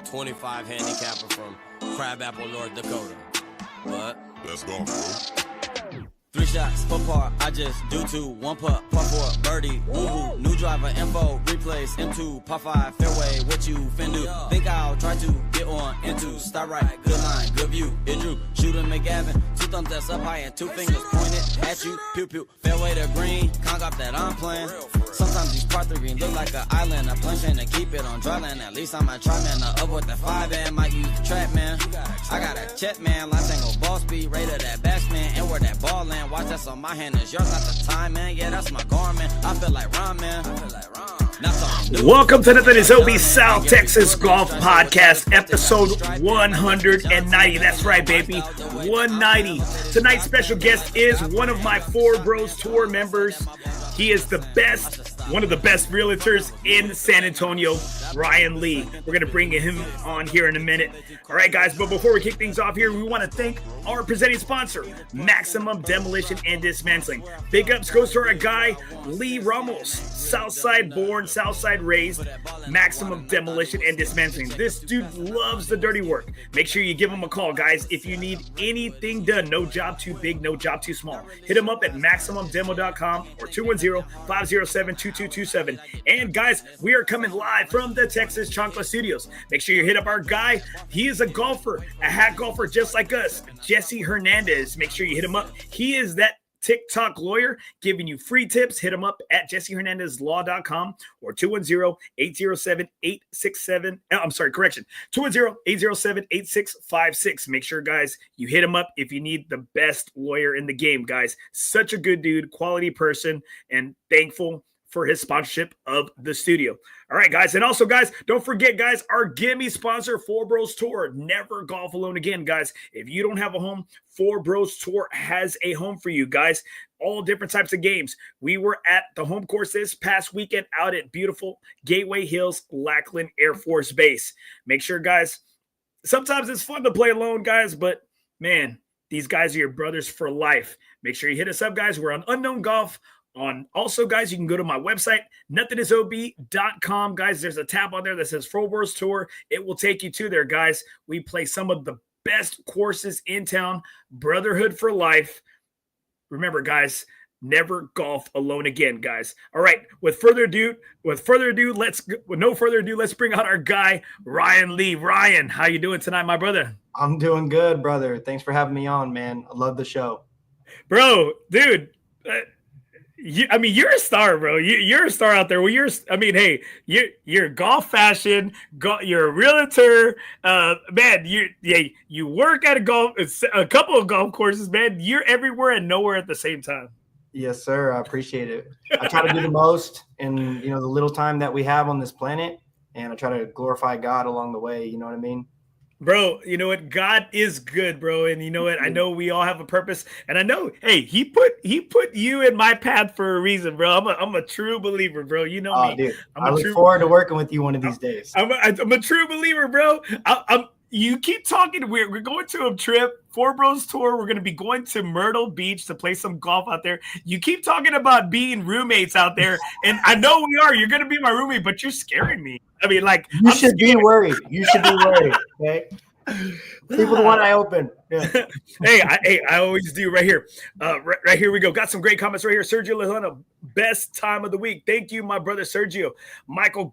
25 handicapper from Crabapple, North Dakota. But Let's go, bro. 3 shots, 4 par, I just do 2, 1 putt, par 4, birdie, woo-hoo, new driver, info, replace, M2, par 5, fairway, what you fin do? Think I'll try to get on into, start right, good line, good view, it drew, shooter McGavin, 2 thumbs that's up high and 2 fingers pointed at you, pew pew, fairway to green, conk off that I'm playing. Sometimes these par 3 look like an island, a plunge and to keep it on dry land, at least I might try, man, up with the 5 and might use the trap, man. I got a check, man, line tango, ball speed, rated that batsman, and where that ball land. Watch that's on my hand, is yours not the time, man. Yeah, that's my garment. I feel like Ron, man. Welcome to the Zobe South Texas Golf Podcast, episode 190. That's right, baby. 190. Tonight's special guest is one of my Fore Bros Tour members. He is the best, one of the best realtors in San Antonio, Ryan Lee. We're going to bring him on here in a minute. All right, guys, but before we kick things off here, we want to thank our presenting sponsor, Maximum Demolition and Dismantling. Big ups goes to our guy, Lee Ramos, Southside born, Southside raised, Maximum Demolition and Dismantling. This dude loves the dirty work. Make sure you give him a call, guys, if you need anything done. No job too big, no job too small. Hit him up at MaximumDemo.com or 210-507-2227. And guys, we are coming live from the Texas Chancla Studios. Make sure you hit up our guy. He is a golfer, a hat golfer just like us, Jesse Hernandez. Make sure you hit him up. He is that TikTok lawyer giving you free tips. Hit him up at JesseHernandezLaw.com or 210-807-867. I'm sorry, correction. 210-807-8656. Make sure, guys, you hit him up if you need the best lawyer in the game, guys. Such a good dude, quality person, and thankful for his sponsorship of the studio. All right, guys. And also, guys, don't forget, guys, our gimme sponsor, FOREBROS Tour. Never golf alone again, guys. If you don't have a home, FOREBROS Tour has a home for you, guys. All different types of games. We were at the home course this past weekend out at beautiful Gateway Hills, Lackland Air Force Base. Make sure, guys, sometimes it's fun to play alone, guys, but, man, these guys are your brothers for life. Make sure you hit us up, guys. We're on Unknown Golf. Also, guys, you can go to my website, nothingisob.com. Guys, there's a tab on there that says FOREBROS Tour. It will take you to there, guys. We play some of the best courses in town. Brotherhood for life. Remember, guys, never golf alone again, guys. All right, with no further ado, let's bring out our guy, Ryan Lee. Ryan, how you doing tonight, my brother? I'm doing good, brother. Thanks for having me on, man. I love the show. Bro, dude, you're a star, bro. You're a star out there. Well, hey, you're golf fashion. You're a realtor. Man, you work at a couple of golf courses, man. You're everywhere and nowhere at the same time. Yes, sir. I appreciate it. I try to do the most in the little time that we have on this planet, and I try to glorify God along the way. You know what I mean? Bro, you know what? God is good, bro. And you know what? I know we all have a purpose. And I know, hey, he put you in my path for a reason, bro. I'm a true believer, bro. You know me. Dude, I look forward to working with you one of these days. I'm a true believer, bro. You keep talking. We're going to a trip, FOREBROS Tour. We're going to be going to Myrtle Beach to play some golf out there. You keep talking about being roommates out there. And I know we are. You're going to be my roommate, but you're scaring me. I mean, like, you should be worried. You should be worried. Okay. Sleep with one eye open. Yeah. Hey, I always do right here. Right here we go. Got some great comments right here. Sergio Lozano, best time of the week. Thank you, my brother Sergio. Michael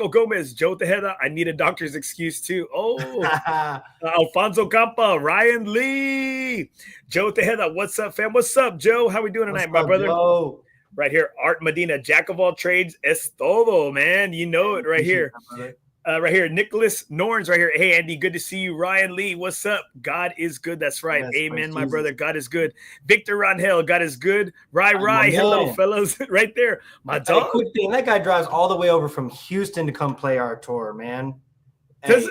Gomez, Joe Tejeda. I need a doctor's excuse too. Oh, Alfonso Campa, Ryan Lee, Joe Tejeda. What's up, fam? What's up, Joe? How we doing tonight, my brother? Joe? Right here, Art Medina, jack of all trades, es todo, man. You know it right here. Right here, Nicholas Norns right here. Hey, Andy, good to see you. Ryan Lee, what's up? God is good. That's right. Yes, amen, my brother. God is good. Victor Rangel, God is good. Rai, hello, fellas. Right there. My dog. Hey, quick thing, that guy drives all the way over from Houston to come play our tour, man. Hey, shout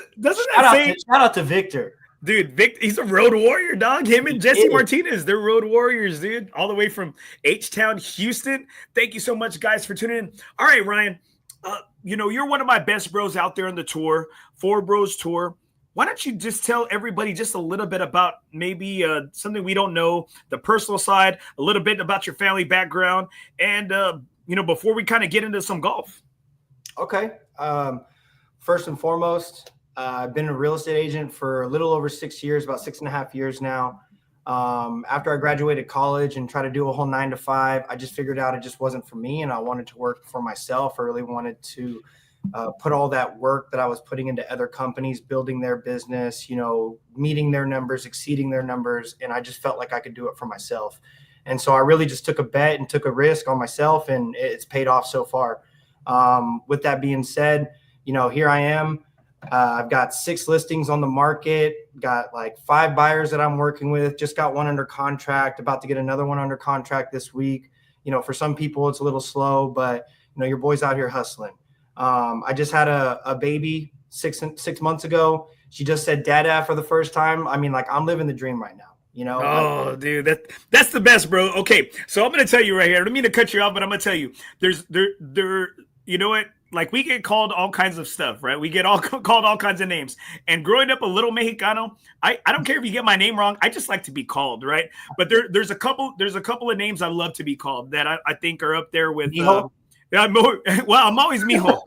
out to Victor. Dude, he's a road warrior, dog. Him and Jesse Martinez, they're road warriors, dude. All the way from H-Town, Houston. Thank you so much, guys, for tuning in. All right, Ryan. You're one of my best bros out there on the tour, FOREBROS Tour. Why don't you just tell everybody just a little bit about maybe something we don't know, the personal side, a little bit about your family background, and, before we kind of get into some golf. Okay. First and foremost, I've been a real estate agent for a little over 6 years, about 6.5 years now. After I graduated college and tried to do a whole 9 to 5, I just figured out it just wasn't for me, and I wanted to work for myself. I really wanted to put all that work that I was putting into other companies, building their business, meeting their numbers, exceeding their numbers, and I just felt like I could do it for myself. And so I really just took a bet and took a risk on myself, and it's paid off so far. With that being said, here I am. I've got 6 listings on the market, got like 5 buyers that I'm working with, just got one under contract, about to get another one under contract this week. For some people it's a little slow, but your boy's out here hustling. I just had a baby 6 months ago. She just said dada for the first time. I mean, like, I'm living the dream right now. Oh, dude, that's the best, bro. Okay, so I'm gonna tell you right here. I don't mean to cut you off, but I'm gonna tell you, there's you know what? Like, we get called all kinds of stuff, right? We get called all kinds of names. And growing up a little Mexicano, I don't care if you get my name wrong. I just like to be called, right? But there's a couple of names I love to be called that I think are up there with. Well, I'm always mijo.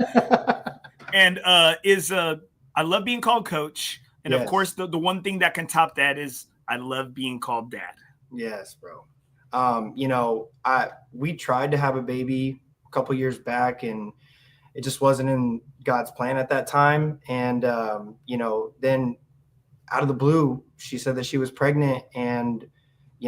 And I love being called coach. And yes, of course, the one thing that can top that is I love being called dad. Yes, bro. We tried to have a baby a couple years back, and it just wasn't in God's plan at that time. And, then out of the blue, she said that she was pregnant, and,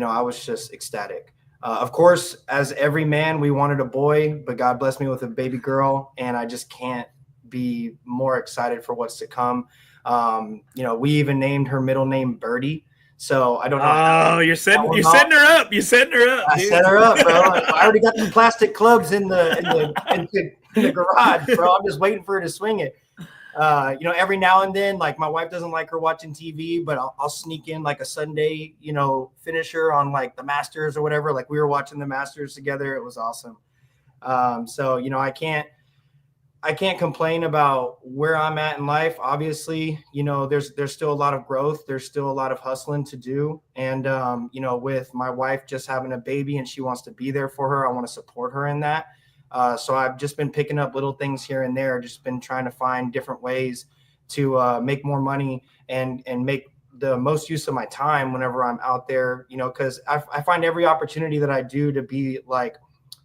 I was just ecstatic. Of course, as every man, we wanted a boy, but God blessed me with a baby girl, and I just can't be more excited for what's to come. We even named her middle name Birdie. So I don't know. Oh, you're setting her up. You're setting her up. I set her up, bro. I already got some plastic clubs in the garage, bro. I'm just waiting for her to swing it. Every now and then, like, my wife doesn't like her watching TV, but I'll sneak in like a Sunday, finisher on like the Masters or whatever. Like, we were watching the Masters together. It was awesome. I can't complain about where I'm at in life. Obviously, there's still a lot of growth. There's still a lot of hustling to do. And, with my wife just having a baby and she wants to be there for her, I want to support her in that. So I've just been picking up little things here and there, just been trying to find different ways to make more money and make the most use of my time whenever I'm out there, because I find every opportunity that I do to be like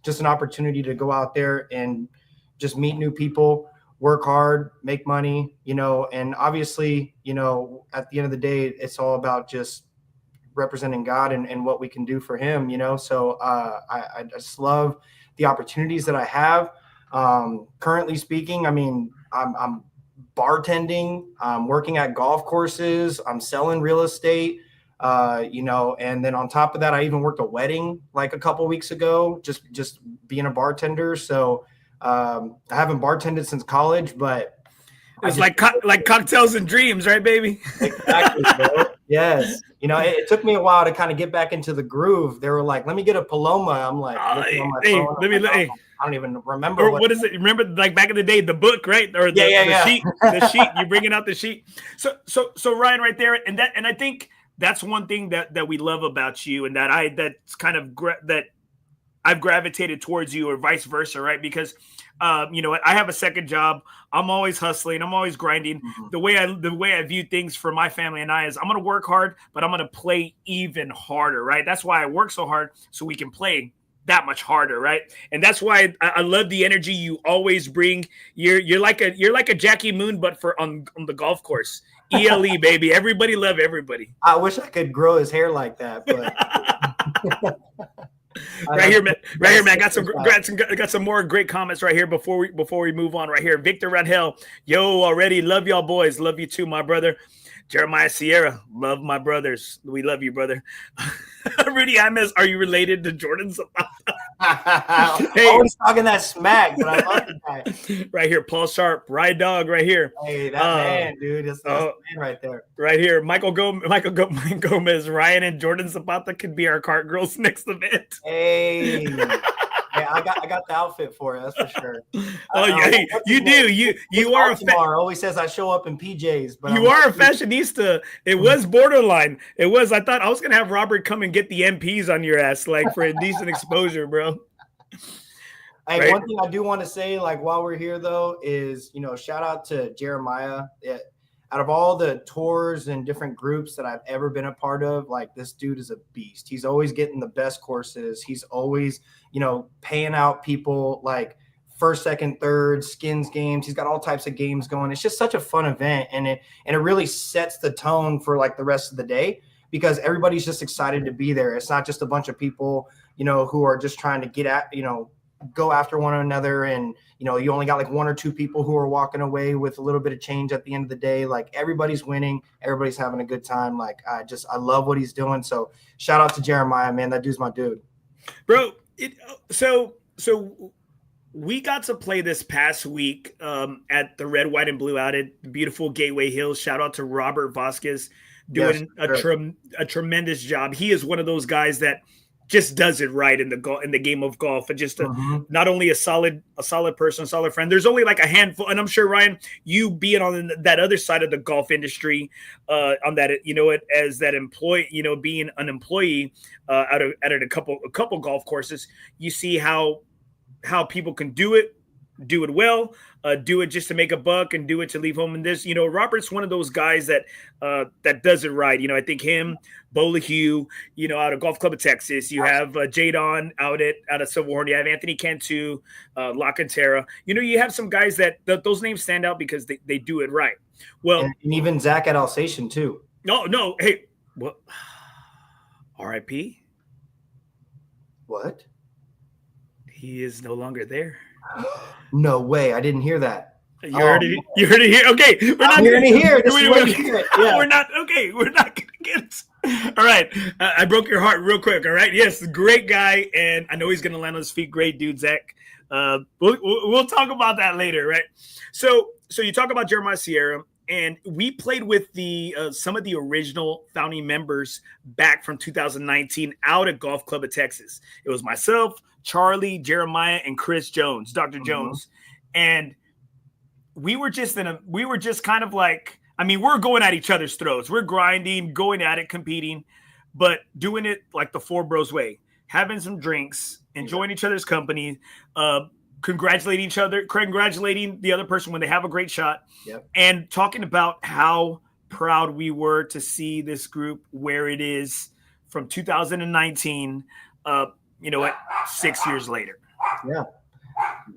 just an opportunity to go out there and just meet new people, work hard, make money, and obviously, at the end of the day, it's all about just representing God and what we can do for him, So I just love the opportunities that I have. Currently speaking, I mean, I'm bartending, I'm working at golf courses, I'm selling real estate, and then on top of that, I even worked a wedding like a couple weeks ago, just being a bartender. So I haven't bartended since college, but it's like cocktails and dreams, right, baby? Exactly, bro. Yes. It took me a while to kind of get back into the groove. They were like, let me get a Paloma. I'm like, I don't even remember. What is it? Remember, like, back in the day, the book, right? Or the sheet, you're bringing out the sheet. So Ryan, right there. And I think that's one thing that we love about you, and that I've gravitated towards you, or vice versa, right? Because, I have a second job. I'm always hustling. I'm always grinding. Mm-hmm. The way I view things for my family and I is I'm going to work hard, but I'm going to play even harder, right? That's why I work so hard, so we can play that much harder, right? And that's why I love the energy you always bring. You're like a Jackie Moon, but on the golf course. ELE, baby. Everybody love everybody. I wish I could grow his hair like that, but. Right here, man. Got some more great comments right here before we move on. Right here, Victor Rangel. Yo, already love y'all boys. Love you too, my brother. Jeremiah Sierra, love my brothers. We love you, brother. Rudy Imes, are you related to Jordan Zapata? Hey, always talking that smack, but I love the guy. Right here, Paul Sharp, Ride Dog, right here. Hey, that man, dude, that's the man right there. Right here, Michael Gomez, Ryan and Jordan Zapata could be our cart girls next event. Hey. Yeah, I got the outfit for it. That's for sure. You do. You are a always says I show up in PJs, but you are a fashionista. It was borderline. It was. I thought I was gonna have Robert come and get the MPs on your ass, like, for a decent exposure, bro. Hey, right? One thing I do want to say, like, while we're here though, is shout out to Jeremiah. out of all the tours and different groups that I've ever been a part of, like, this dude is a beast. He's always getting the best courses. He's always, paying out people like first, second, third, skins games. He's got all types of games going. It's just such a fun event. And it really sets the tone for like the rest of the day, because everybody's just excited to be there. It's not just a bunch of people, who are just trying to get at, go after one another. And, you only got like one or two people who are walking away with a little bit of change at the end of the day. Like, everybody's winning. Everybody's having a good time. Like, I love what he's doing. So shout out to Jeremiah, man. That dude's my dude. Bro, so we got to play this past week at the Red, White, and Blue out at beautiful Gateway Hills. Shout out to Robert Vasquez doing a tremendous job. He is one of those guys that just does it right in the game of golf, and just not only a solid person, a solid friend. There's only like a handful, and I'm sure, Ryan, you being on that other side of the golf industry, on that, as that employee, being an employee at a couple golf courses, you see how people can do it well, do it just to make a buck, and do it to leave home. And this, Robert's one of those guys that does it right. I think him, Bo LaHue, out of Golf Club of Texas. You have Jadon out of Silverhorn. You have Anthony Cantu, La Cantera. You have some guys that those names stand out because they do it right. Well, and even Zach at Alsatian too. No. Hey, what? R.I.P. What? He is no longer there. No way. I didn't hear that. You heard it here. Okay. We're not going to hear it. Yeah. We're not going to get it. All right. I broke your heart real quick. All right. Yes. Great guy. And I know he's going to land on his feet. Great dude, Zach. We'll talk about that later. Right. So you talk about Jeremiah Sierra, and we played with some of the original founding members back from 2019 out at Golf Club of Texas. It was myself, Charlie, Jeremiah, and Chris Jones, Dr. Jones. And we were just kind of like, we're going at each other's throats. We're grinding, going at it, competing, but doing it like the Fore Bros way, having some drinks, enjoying each other's company, congratulating each other, congratulating the other person when they have a great shot, and talking about how proud we were to see this group where it is from 2019, 6 years later. Yeah.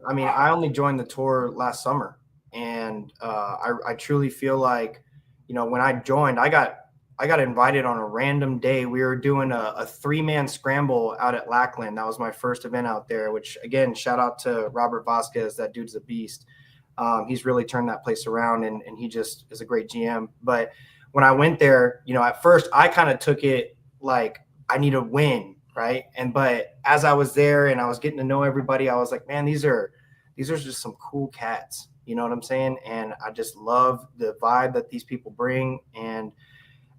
I only joined the tour last summer, and I truly feel like, when I joined, I got invited on a random day. We were doing a 3-man scramble out at Lackland. That was my first event out there, which, again, shout out to Robert Vasquez. That dude's a beast. He's really turned that place around, and he just is a great GM. But when I went there, at first I kind of took it like I need to win, right? But as I was there and I was getting to know everybody, I was like, man, these are just some cool cats. You know what I'm saying? And I just love the vibe that these people bring, and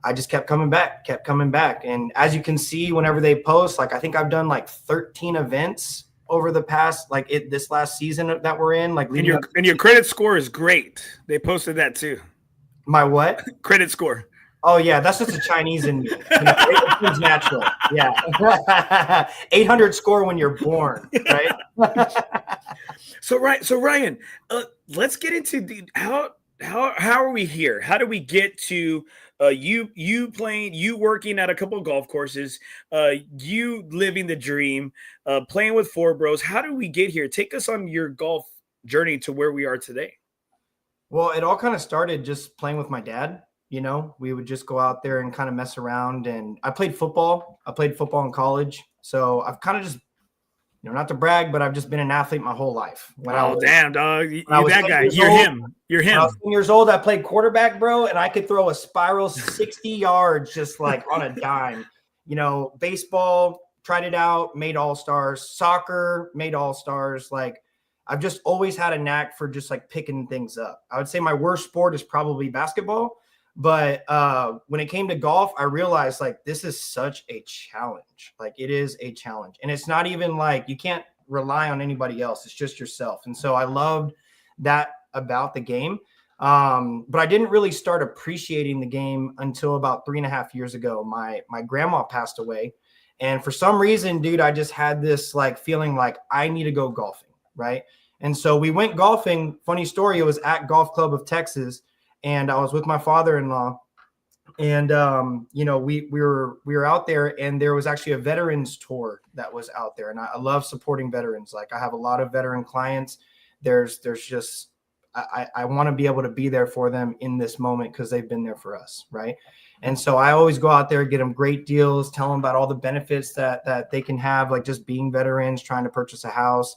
I just kept coming back. And as you can see, whenever they post, like, I think I've done like 13 events over the past, this last season that we're in. Like, and your credit score is great. They posted that too. My what? Credit score. Oh yeah, that's just a Chinese in me. It's natural. Yeah, 800 score when you're born, right? So Ryan, let's get into how are we here? How do we get to you playing, you working at a couple of golf courses, you living the dream, playing with Fore Bros? How do we get here? Take us on your golf journey to where we are today. Well, it all kind of started just playing with my dad. We would just go out there and kind of mess around. And I played football. In college. So I've kind of just, not to brag, but I've just been an athlete my whole life. Damn, dog. You're that guy. You're him. When I was 10 years old, I played quarterback, bro, and I could throw a spiral 60 yards just like on a dime. Baseball, tried it out, made all-stars. Soccer, made all-stars. Like, I've just always had a knack for just like picking things up. I would say my worst sport is probably basketball. But when it came to golf, I realized like this is such a challenge. Like, it is a challenge. And it's not even like you can't rely on anybody else. It's just yourself. And so I loved that about the game. But I didn't really start appreciating the game until about 3.5 years ago. My grandma passed away. And for some reason, dude, I just had this like feeling like I need to go golfing. Right. And so we went golfing. Funny story. It was at Golf Club of Texas. and I was with my father-in-law. And we were out there, and there was actually a veterans tour that was out there, and I love supporting veterans. Like, I have a lot of veteran clients. There's just I want to be able to be there for them in this moment because they've been there for us, right? And so I always go out there, get them great deals, tell them about all the benefits that they can have, like just being veterans, trying to purchase a house.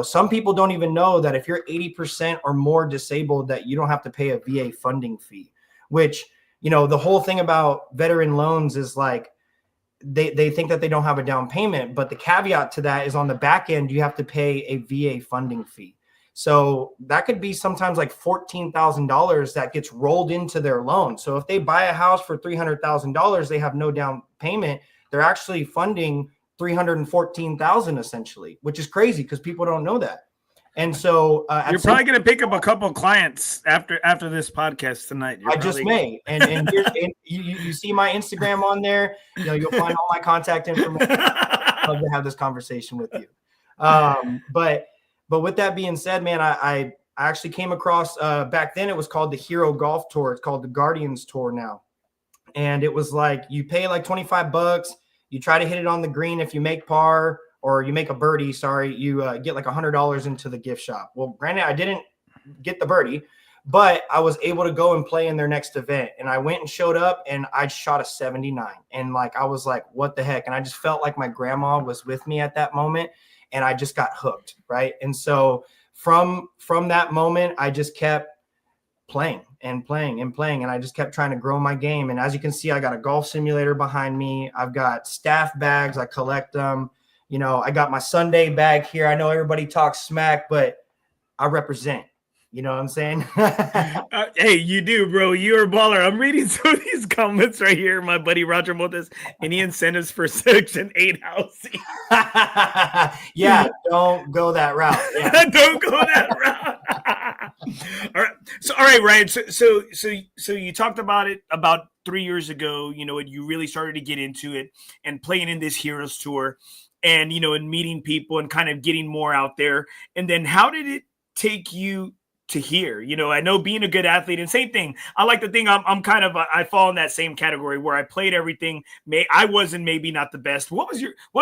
Some people don't even know that if you're 80% or more disabled, that you don't have to pay a VA funding fee, which, the whole thing about veteran loans is like they think that they don't have a down payment, but the caveat to that is on the back end, you have to pay a VA funding fee. So that could be sometimes like $14,000 that gets rolled into their loan. So if they buy a house for $300,000, they have no down payment. They're actually funding $314,000 essentially, which is crazy because people don't know that. And so you're probably going to pick up a couple of clients after this podcast tonight. I just may. And you see my Instagram on there. You'll find all my contact information. I'd love to have this conversation with you. But with that being said, man, I actually came across back then it was called the Hero Golf Tour. It's called the Guardians Tour now. And it was like you pay like $25. You try to hit it on the green. If you make par or you make a birdie, you get like $100 into the gift shop. Well, granted, I didn't get the birdie, but I was able to go and play in their next event. And I went and showed up and I shot a 79. And like, I was like, what the heck? And I just felt like my grandma was with me at that moment. And I just got hooked. Right. And so from that moment, I just kept playing and playing and playing. And I just kept trying to grow my game. And as you can see, I got a golf simulator behind me. I've got staff bags. I collect them. I got my Sunday bag here. I know everybody talks smack, but I represent. You know what I'm saying? Hey, you do, bro. You're a baller. I'm reading some of these comments right here. My buddy Roger Montes. Any incentives for Section 8 housing? Yeah, don't go that route. Yeah. Don't go that route. All right. All right, Ryan. So you talked about it about 3 years ago. And you really started to get into it and playing in this Heroes Tour, and and meeting people and kind of getting more out there. And then how did it take you to here? I know being a good athlete, and same thing. I like to think I'm kind of I fall in that same category where I played everything. I wasn't maybe not the best. What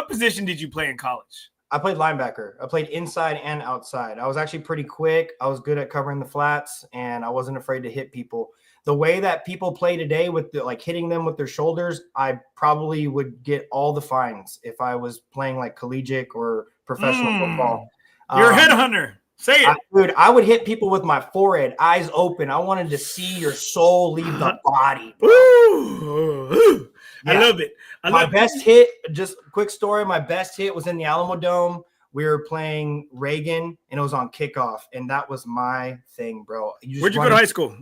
position did you play in college? I played linebacker. I played inside and outside. I was actually pretty quick. I was good at covering the flats, and I wasn't afraid to hit people. The way that people play today with hitting them with their shoulders, I probably would get all the fines if I was playing like collegiate or professional football. You're a headhunter. Say it. Dude, I would hit people with my forehead, eyes open. I wanted to see your soul leave the body. Ooh. Yeah. I love it. My best hit, just a quick story, my best hit was in the Alamo Dome. We were playing Reagan, and it was on kickoff, and that was my thing, bro. Where'd you go to high school?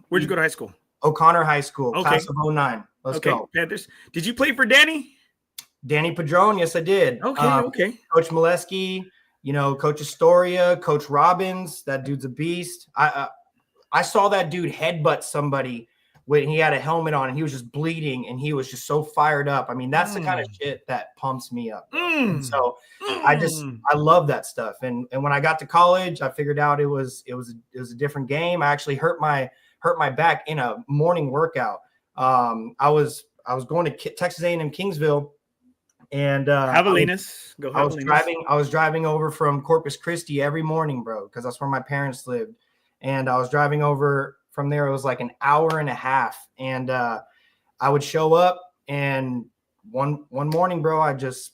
O'Connor High School, okay. Class of 09. Let's go. Panthers. Did you play for Danny? Danny Padron, yes, I did. Okay. Coach Molesky, Coach Astoria, Coach Robbins, that dude's a beast. I saw that dude headbutt somebody when he had a helmet on and he was just bleeding and he was just so fired up. I mean, that's the kind of shit that pumps me up. So I love that stuff. And when I got to college, I figured out it was a different game. I actually hurt my back in a morning workout. I was going to Texas A&M Kingsville, and Javelinas. I was driving over from Corpus Christi every morning, bro, because that's where my parents lived. And I was driving over from there. It was like an hour and a half, and I would show up. And one morning, bro, I just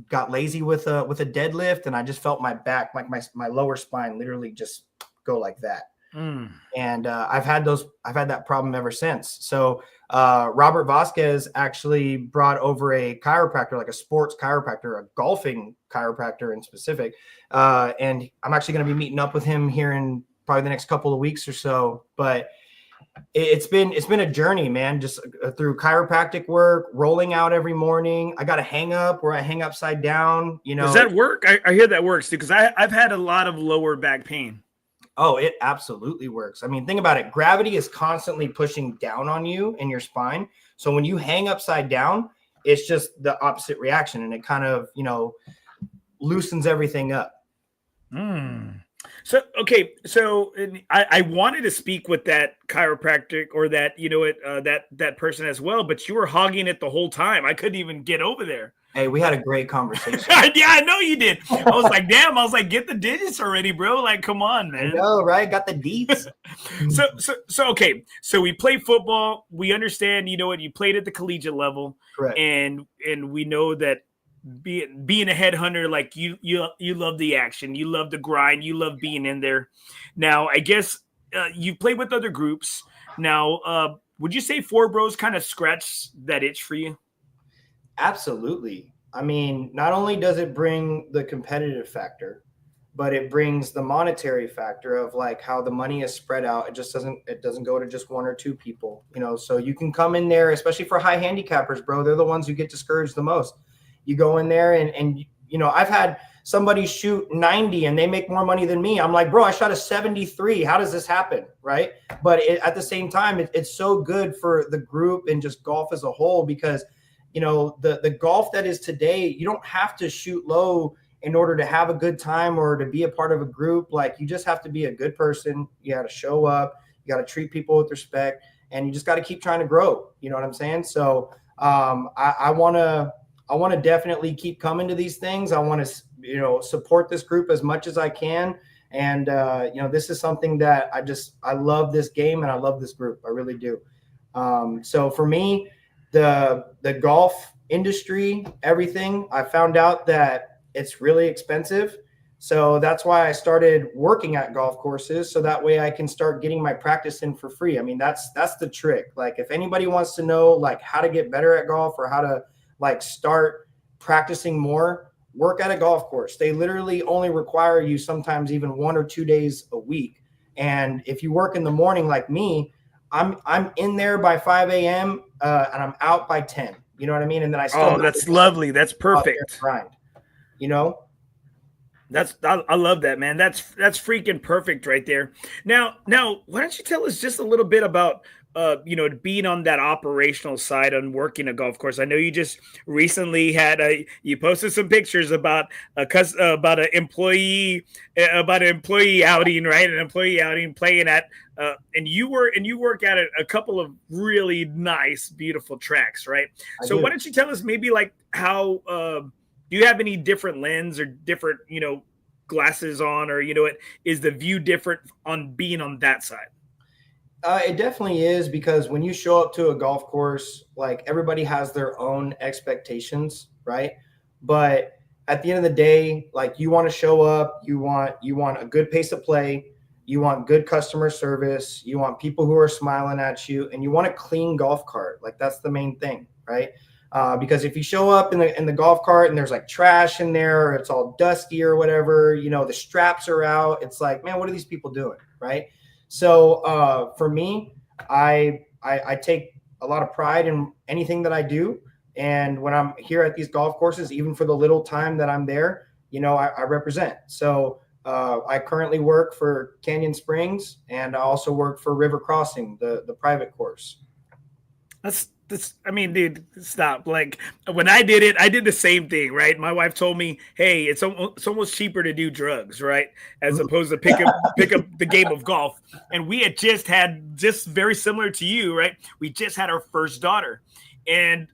got lazy with a deadlift, and I just felt my back, like my lower spine, literally just go like that. And I've had that problem ever since. So Robert Vasquez actually brought over a chiropractor, like a sports chiropractor, a golfing chiropractor in specific. And I'm actually going to be meeting up with him here in probably the next couple of weeks or so. But it's been a journey, man, just through chiropractic work, rolling out every morning. I got a hang up where I hang upside down, Does that work? I hear that works too, because I've had a lot of lower back pain. Oh, it absolutely works. I mean, think about it. Gravity is constantly pushing down on you in your spine. So when you hang upside down, it's just the opposite reaction, and it kind of, loosens everything up. So okay, so I wanted to speak with that chiropractic or that that person as well, but you were hogging it the whole time. I couldn't even get over there. Hey, we had a great conversation. Yeah, I know you did. I was like, damn. I was like, get the digits already, bro. Like, come on, man. I know, right? Got the deets. So okay. So we play football. We understand. You know what? You played at the collegiate level, Correct. and we know that being a headhunter, like you love the action, you love the grind, you love being in there. Now, I guess you played with other groups. Now, would you say FOREBROs kind of scratch that itch for you? Absolutely. I mean, not only does it bring the competitive factor, but it brings the monetary factor of like how the money is spread out. It doesn't go to just one or two people, you know, so you can come in there, especially for high handicappers, bro. They're the ones who get discouraged the most. You go in there and you know, I've had somebody shoot 90 and they make more money than me. I'm like, bro, I shot a 73. How does this happen? Right. But at the same time, it's so good for the group and just golf as a whole, because, you know, the golf that is today, you don't have to shoot low in order to have a good time or to be a part of a group. Like, you just have to be a good person. You got to show up. You got to treat people with respect, and you just got to keep trying to grow. You know what I'm saying? So I want to definitely keep coming to these things. I want to, you know, support this group as much as I can. And, you know, this is something that I love this game and I love this group. I really do. So for me, the golf industry, everything, I found out that it's really expensive. So that's why I started working at golf courses. So that way I can start getting my practice in for free. I mean, that's the trick. Like, if anybody wants to know like how to get better at golf or how to like start practicing more, work at a golf course. They literally only require you sometimes even 1 or 2 days a week. And if you work in the morning like me, I'm in there by 5 a.m. And I'm out by 10. You know what I mean? And then I still that's lovely. That's perfect. Grind. You know? I love that, man. That's freaking perfect right there. Now, why don't you tell us just a little bit about you know, being on that operational side on working a golf course. I know you just recently had you posted some pictures about an employee outing, right? An employee outing playing at and you work at a couple of really nice, beautiful tracks, right? So why don't you tell us maybe like how do you have any different lens or different, you know, glasses on, or, you know, is the view different on being on that side? It definitely is, because when you show up to a golf course, like, everybody has their own expectations, right? But at the end of the day, like, you want to show up, you want a good pace of play, you want good customer service, you want people who are smiling at you, and you want a clean golf cart. Like, that's the main thing, right? Because if you show up in the golf cart and there's like trash in there, or it's all dusty or whatever, you know, the straps are out, it's like, man, what are these people doing, right? So for me, I take a lot of pride in anything that I do. And when I'm here at these golf courses, even for the little time that I'm there, you know, I represent. So I currently work for Canyon Springs, and I also work for River Crossing, the private course. I mean, dude, stop. Like, when I did it, I did the same thing, right? My wife told me, hey, it's almost cheaper to do drugs, right? As opposed to pick up the game of golf. And we had just very similar to you, right? We just had our first daughter. And,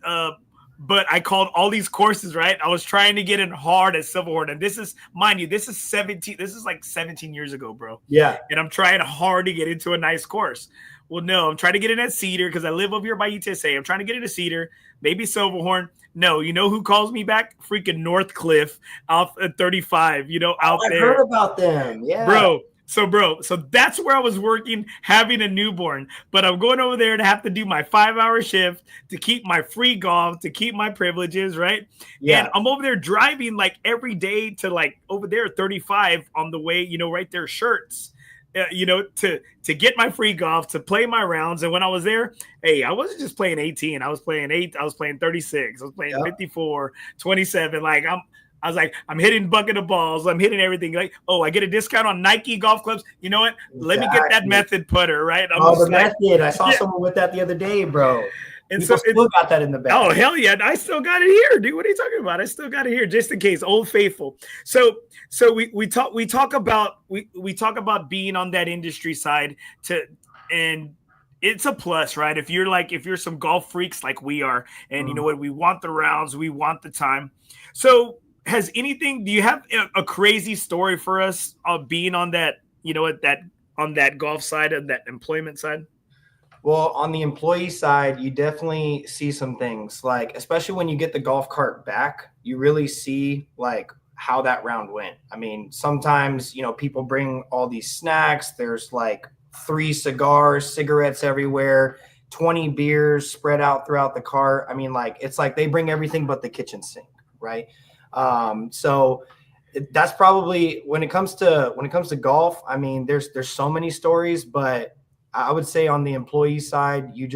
but I called all these courses, right? I was trying to get in hard at Silverhorn. And this is, mind you, this is like 17 years ago, bro. Yeah. And I'm trying hard to get into a nice course. Well, no, I'm trying to get in at Cedar because I live over here by UTSA. I'm trying to get into Cedar, maybe Silverhorn. No, you know who calls me back? Freaking Northcliffe off at 35, you know, out there. I heard about them. Yeah. Bro, so that's where I was working, having a newborn. But I'm going over there to have to do my 5-hour shift to keep my free golf, to keep my privileges, right? Yeah. And I'm over there driving like every day to like over there 35 on the way, you know, right there, Shirts. You know, to get my free golf, to play my rounds. And when I was there, hey, I wasn't just playing 18. I was playing 8. I was playing 36. I was playing 54, 27. Like, I was like, I'm hitting bucket of balls. I'm hitting everything. Like, oh, I get a discount on Nike golf clubs. You know what? Let me get that method putter, right? The method. I saw someone with that the other day, bro. And People so still got that in the bag. Oh, hell yeah. I still got it here, dude. What are you talking about? I still got it here just in case. Old Faithful. So we talk about being on that industry side and it's a plus, right? If you're some golf freaks like we are, and you know what, we want the rounds, we want the time. So do you have a crazy story for us of being on that, on that golf side and that employment side? Well, on the employee side, you definitely see some things, like, especially when you get the golf cart back, you really see like how that round went. I mean, sometimes, people bring all these snacks. There's like 3 cigars, cigarettes everywhere, 20 beers spread out throughout the cart. I mean, like, it's like they bring everything but the kitchen sink, right? So that's probably when it comes to golf. I mean, there's so many stories, but I would say on the employee side, you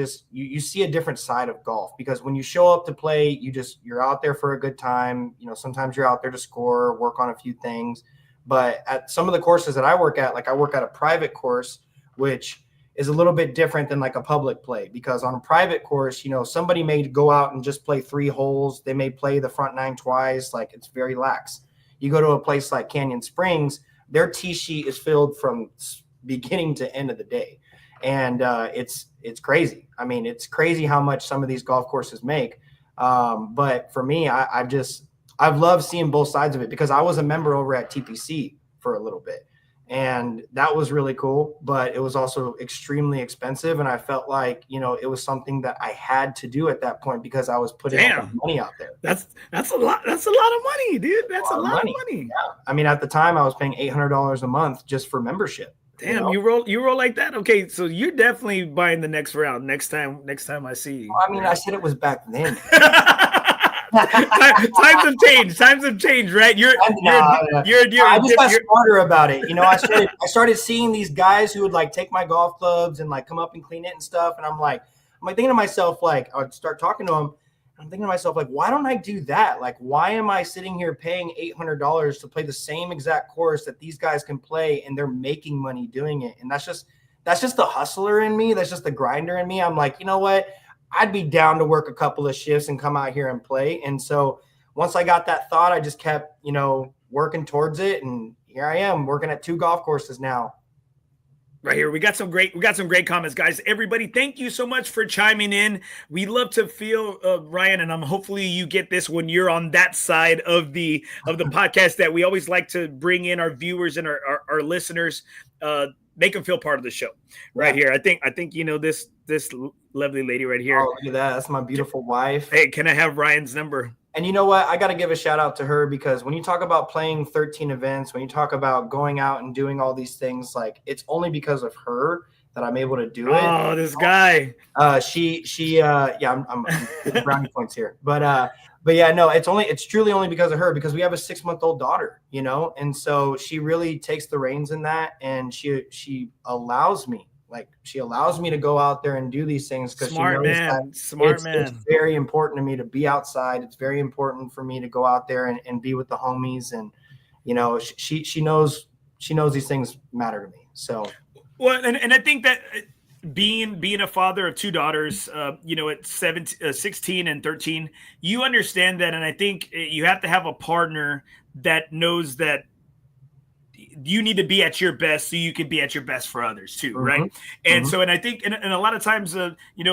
see a different side of golf, because when you show up to play, you're out there for a good time. Sometimes you're out there to score, work on a few things. But at some of the courses that I work at, like I work at a private course, which is a little bit different than like a public play, because on a private course, somebody may go out and just play 3 holes. They may play the front 9 twice. Like, it's very lax. You go to a place like Canyon Springs, their tee sheet is filled from beginning to end of the day. And it's crazy. I mean, it's crazy how much some of these golf courses make. But for me, I've loved seeing both sides of it, because I was a member over at TPC for a little bit, and that was really cool. But it was also extremely expensive, and I felt like it was something that I had to do at that point, because I was putting all the money out there. That's a lot. That's a lot of money, dude. That's a lot of money. Yeah. I mean, at the time, I was paying $800 a month just for membership. Damn, you roll like that? Okay, so you're definitely buying the next round next time I see you. Well, I mean, I said it was back then. Times have changed, right? I just got smarter about it. I started seeing these guys who would like take my golf clubs and like come up and clean it and stuff, and I'm like thinking to myself, like, I'd start talking to them. I'm thinking to myself, like, why don't I do that? Like, why am I sitting here paying $800 to play the same exact course that these guys can play, and they're making money doing it? And that's just the hustler in me. That's just the grinder in me. I'm like, you know what? I'd be down to work a couple of shifts and come out here and play. And so once I got that thought, I just kept, working towards it. And here I am working at 2 golf courses now. Right here, we got some great comments, guys. Everybody, thank you so much for chiming in. We love to feel Ryan, and hopefully you get this when you're on that side of the podcast, that we always like to bring in our viewers and our listeners, make them feel part of the show. Right here, I think this lovely lady right here. Oh, look at that! That's my beautiful wife. Hey, can I have Ryan's number? And you know what? I got to give a shout out to her, because when you talk about playing 13 events, when you talk about going out and doing all these things, like, it's only because of her that I'm able to do it. Oh, this guy. I'm getting brownie points here. But yeah, no, it's truly only because of her, because we have a 6-month-old daughter, and so she really takes the reins in that, and she allows me. Like, she allows me to go out there and do these things, because it's very important to me to be outside. It's very important for me to go out there and be with the homies. And, she knows these things matter to me. So, well, and I think that being a father of 2 daughters, at 16 and 13, you understand that. And I think you have to have a partner that knows that you need to be at your best so you can be at your best for others too, right? And so, and I think, and a lot of times,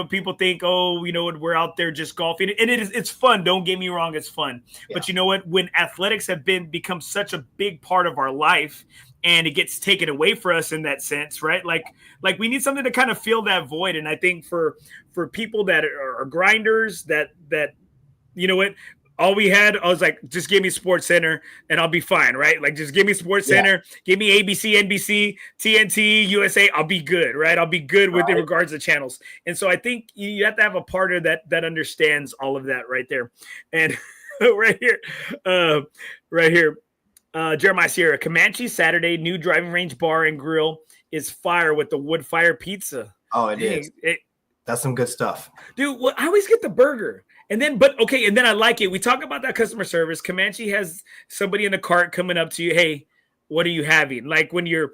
people think, oh, we're out there just golfing, and it's fun. Don't get me wrong, it's fun. Yeah. But you know what? When athletics have become such a big part of our life, and it gets taken away from us in that sense, right? Like we need something to kind of fill that void. And I think for people that are grinders, that all we had, I was like, just give me Sports Center and I'll be fine, right? Like, just give me Sports Center, give me ABC, NBC, TNT, USA. I'll be good, right? I'll be good in regards to channels. And so I think you have to have a partner that understands all of that right there. And right here, Jeremiah Sierra, Comanche Saturday, new driving range bar and grill is fire with the wood fire pizza. Oh, it is. That's some good stuff. Dude, well, I always get the burger. And then I like it. We talk about that customer service. Comanche has somebody in the cart coming up to you. Hey, what are you having? Like when you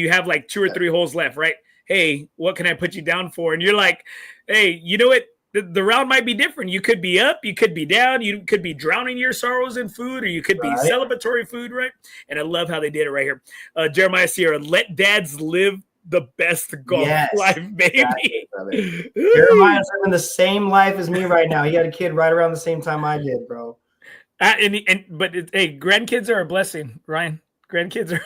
have like 2 or 3 holes left, right? Hey, what can I put you down for? And you're like, hey, you know what? the round might be different. You could be up, you could be down, you could be drowning your sorrows in food, or you could be celebratory food, right? And I love how they did it right here. Jeremiah Sierra, let dads live the best golf life, baby. Jeremiah's living the same life as me right now. He had a kid right around the same time I did, bro. But grandkids are a blessing, Ryan. Grandkids are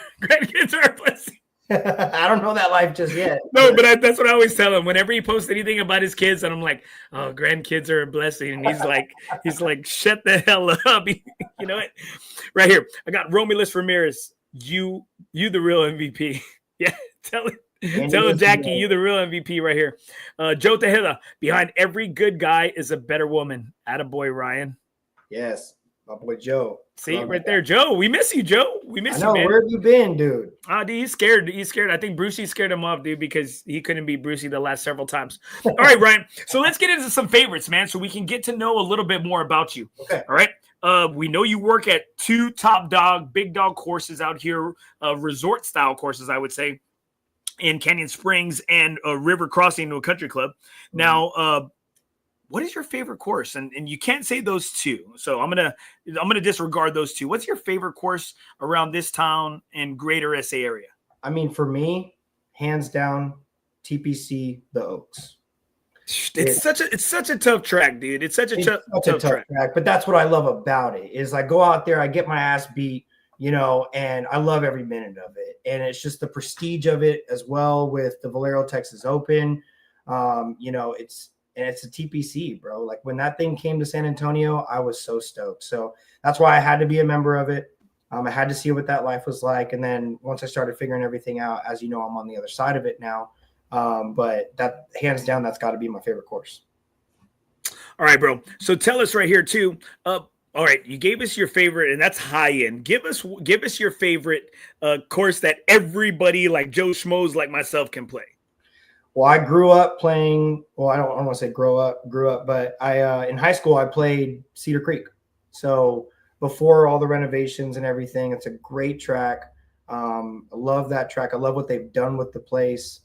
a blessing. I don't know that life just yet. No, but that's what I always tell him. Whenever he posts anything about his kids, and I'm like, "Oh, grandkids are a blessing," and he's like, "Shut the hell up!" You know what? Right here, I got Romulus Ramirez. You the real MVP. Yeah, tell Jackie you the real MVP right here. Joe Tejeda, behind every good guy is a better woman. Attaboy, Ryan. Yes, my boy Joe. See right there, Joe. We miss you, Joe. We miss you, man. Where have you been, dude? Dude, he's scared. I think Brucey scared him off, dude, because he couldn't beat Brucey the last several times. All right, Ryan. So let's get into some favorites, man, so we can get to know a little bit more about you. Okay. All right. We know you work at 2 top dog, big dog courses out here, resort style courses, I would say, in Canyon Springs and River Crossing to a country club. Mm-hmm. Now, what is your favorite course? And you can't say those 2. So I'm gonna disregard those 2. What's your favorite course around this town and greater SA area? I mean, for me, hands down, TPC the Oaks. It's such a tough track, dude. It's such a tough track. But that's what I love about it is I go out there, I get my ass beat, and I love every minute of it. And it's just the prestige of it as well with the Valero Texas Open. It's a TPC, bro. Like when that thing came to San Antonio, I was so stoked. So that's why I had to be a member of it. I had to see what that life was like. And then once I started figuring everything out, as you know, I'm on the other side of it now. But that hands down, that's got to be my favorite course. All right, bro. So tell us right here too. All right, you gave us your favorite, and that's high end. Give us your favorite course that everybody like Joe Schmoes like myself can play. Well, I grew up playing. Well, I don't want to say grew up, but I in high school I played Cedar Creek. So before all the renovations and everything, it's a great track. I love that track. I love what they've done with the place.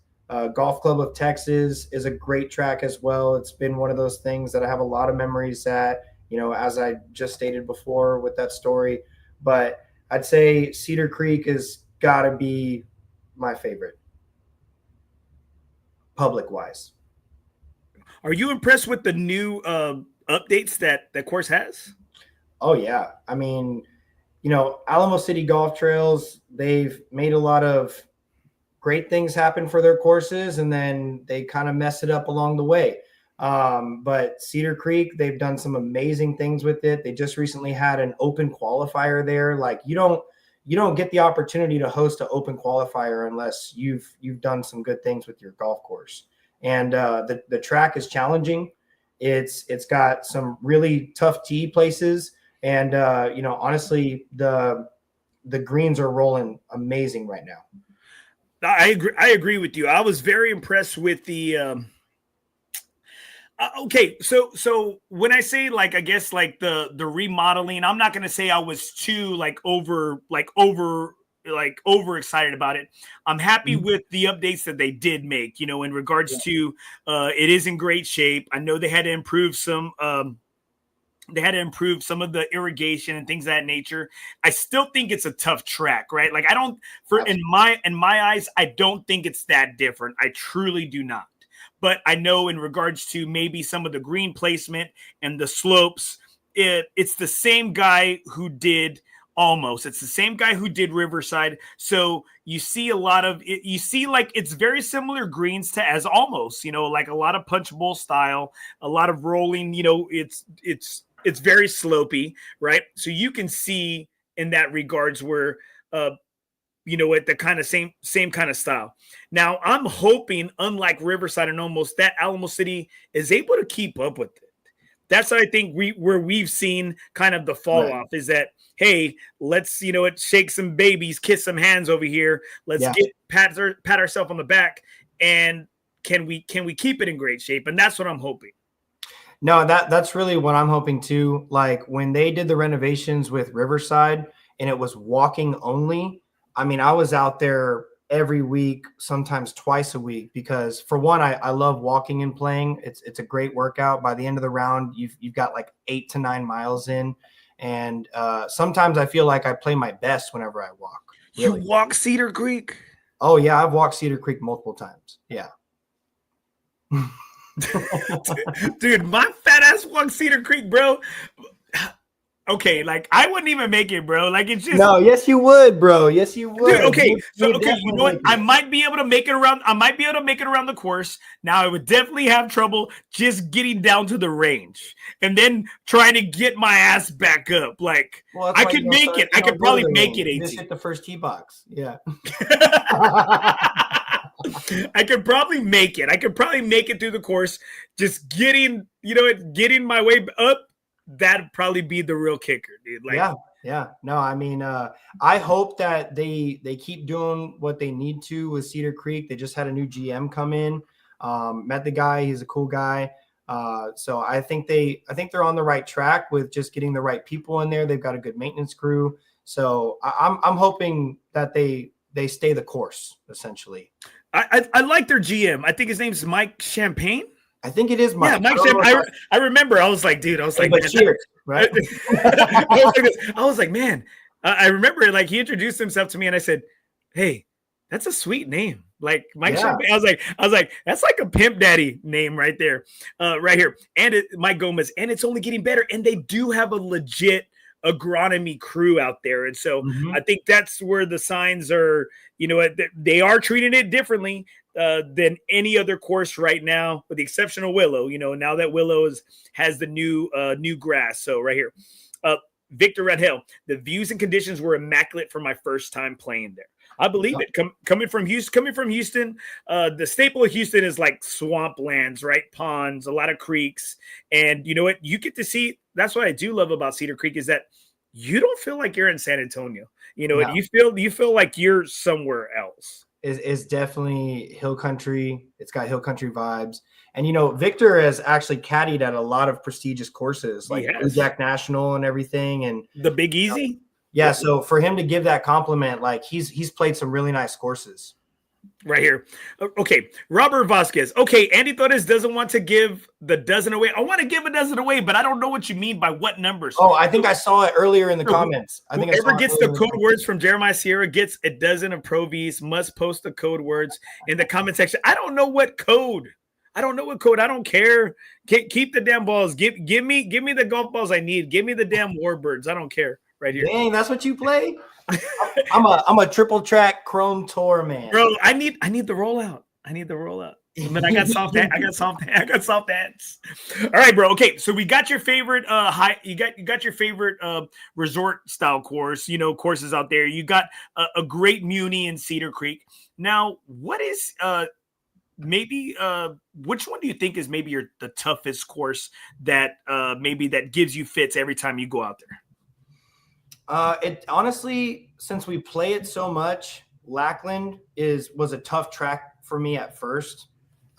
Golf Club of Texas is a great track as well. It's been one of those things that I have a lot of memories at. As I just stated before with that story. But I'd say Cedar Creek has got to be my favorite. Public-wise. Are you impressed with the new updates that the course has? Oh, yeah. I mean, Alamo City Golf Trails, they've made a lot of great things happen for their courses, and then they kind of mess it up along the way. But Cedar Creek, they've done some amazing things with it. They just recently had an open qualifier there. Like you don't get the opportunity to host an open qualifier unless you've done some good things with your golf course. And the track is challenging. It's got some really tough tee places, and honestly, the greens are rolling amazing right now. I agree with you. I was very impressed with the. Okay, so when I say I guess the remodeling, I'm not gonna say I was too over excited about it. I'm happy with the updates that they did make. In regards to it is in great shape. I know they had to improve some. They had to improve some of the irrigation and things of that nature. I still think it's a tough track, right? I don't in my eyes, I don't think it's that different. I truly do not. But I know in regards to maybe some of the green placement and the slopes, it's the same guy who did almost. It's the same guy who did Riverside. So you see a lot of it. You see it's very similar greens to as almost, a lot of punch bowl style, a lot of rolling, it's very slopey, right? So you can see in that regards where, at the kind of same kind of style. Now, I'm hoping, unlike Riverside and almost, that Alamo City is able to keep up with it. That's what I think where we've seen kind of the fall off is that, hey, let's, shake some babies, kiss some hands over here. Let's pat ourselves on the back. And can we keep it in great shape? And that's what I'm hoping. No, that's really what I'm hoping too. When they did the renovations with Riverside and it was walking only, I mean, I was out there every week, sometimes twice a week, because for one, I love walking and playing. It's a great workout. By the end of the round, you've got like 8 to 9 miles in. And sometimes I feel like I play my best whenever I walk. Really. You walk Cedar Creek? Oh yeah, I've walked Cedar Creek multiple times. Yeah. Dude, my fat ass walked Cedar Creek, bro. Okay, like I wouldn't even make it, bro. Like it's just no. Yes, you would, bro. Yes, you would. Dude, okay, You you know what? I might be able to make it around. I might be able to make it around the course. Now I would definitely have trouble just getting down to the range and then trying to get my ass back up. Like I could make it. I could probably make it 18. Just hit the first tee box. Yeah. I could probably make it. I could probably make it through the course. Just getting my way up. That'd probably be the real kicker, dude. Like, yeah. No, I mean, I hope that they keep doing what they need to with Cedar Creek. They just had a new GM come in. Met the guy. He's a cool guy. So I think they're on the right track with just getting the right people in there. They've got a good maintenance crew. So I'm hoping that they stay the course, essentially. I like their GM. I think his name's Mike Champagne. I think it is Mike. Yeah, Mike Champagne. I remember. I was like, dude. I was like, man, cheers, right? I was like, man. I remember, like, he introduced himself to me, and I said, "Hey, that's a sweet name." Like Mike Champagne. I was like, that's like a pimp daddy name right there, right here. And Mike Gomez, and it's only getting better. And they do have a legit agronomy crew out there, and so I think that's where the signs are. You know, they are treating it differently than any other course right now, with the exception of Willow. You know, now that Willow has the new grass. So right here, Victor Redhill, the views and conditions were immaculate for my first time playing there. I believe it. Coming from Houston, the staple of Houston is like swamplands, right? Ponds, a lot of creeks, and you know what? You get to see. That's what I do love about Cedar Creek is that you don't feel like you're in San Antonio. You know, you feel like you're somewhere else. Is definitely hill country. It's got hill country vibes. And, you know, Victor has actually caddied at a lot of prestigious courses like Blue Jack National and everything. And the Big Easy. Yeah. So for him to give that compliment, like he's played some really nice courses. Right here. Okay. Robert Vasquez. Okay. Andy Torres doesn't want to give the dozen away. I want to give a dozen away, but I don't know what you mean by what numbers. Oh, I think I saw it earlier in the comments. I think whoever gets the code words from Jeremiah Sierra gets a dozen of Pro Vs, must post the code words in the comment section. I don't know what code. I don't care. Keep the damn balls. Give me the golf balls I need. Give me the damn Warbirds. I don't care. Right here. Dang, that's what you play? I'm a triple track Chrome Tour man. Bro, I need the rollout. But I got soft hands. All right, bro. Okay, so we got your favorite you got your favorite resort style course, you know, courses out there. You got a great Muni in Cedar Creek. Now, what is which one do you think is maybe the toughest course that maybe that gives you fits every time you go out there? It honestly, since we play it so much, Lackland was a tough track for me at first.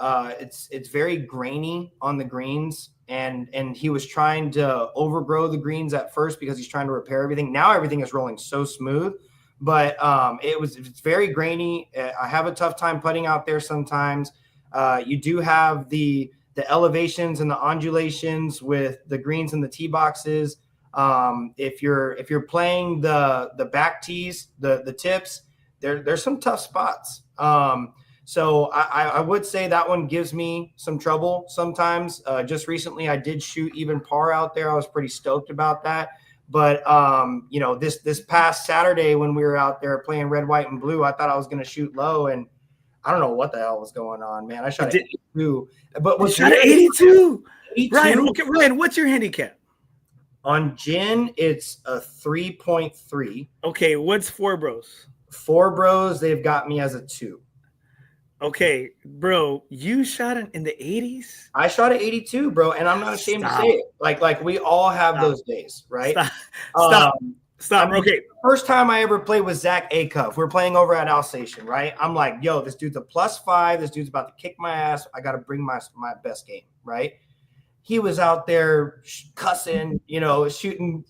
It's very grainy on the greens, and he was trying to overgrow the greens at first because he's trying to repair everything. Now everything is rolling so smooth, but it's very grainy. I have a tough time putting out there sometimes. You do have the elevations and the undulations with the greens and the tee boxes. If you're playing the back tees, the tips, there's some tough spots. So I would say that one gives me some trouble sometimes. Just recently I did shoot even par out there. I was pretty stoked about that. But you know, this past Saturday when we were out there playing red, white, and blue, I thought I was going to shoot low, and I don't know what the hell was going on, man. I shot 82. But you shot 82. Ryan, what's your handicap? On Gin, it's a 3.3. Okay, what's FOREBROs? FOREBROs, they've got me as a 2. Okay, bro, you shot it in the 80s? I shot at 82, bro, and I'm not ashamed to say it. Like we all have those days, right? Stop. Okay. First time I ever played with Zach Acuff. We're playing over at Alsatian, right? I'm like, yo, this dude's a +5. This dude's about to kick my ass. I got to bring my best game, right? He was out there cussing, you know, shooting.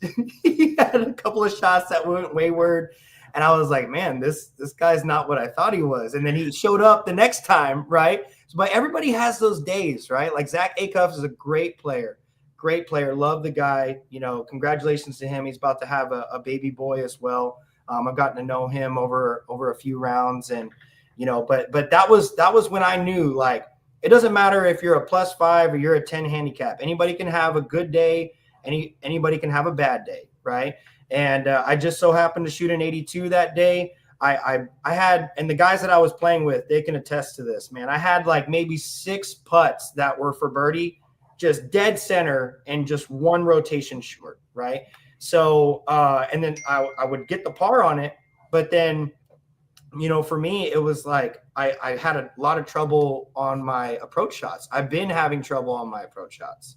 He had a couple of shots that went wayward. And I was like, man, this guy's not what I thought he was. And then he showed up the next time, right? But everybody has those days, right? Like Zach Acuff is a great player. Great player. Love the guy. You know, congratulations to him. He's about to have a baby boy as well. I've gotten to know him over a few rounds, and you know, but that was when I knew, like, it doesn't matter if you're a +5 or you're a 10 handicap. Anybody can have a good day. Anybody can have a bad day, right? And I just so happened to shoot an 82 that day. I had, and the guys that I was playing with, they can attest to this, man. I had like maybe 6 putts that were for birdie, just dead center and just one rotation short, right? So, and then I would get the par on it, but then, you know, for me, it was like I had a lot of trouble on my approach shots. I've been having trouble on my approach shots.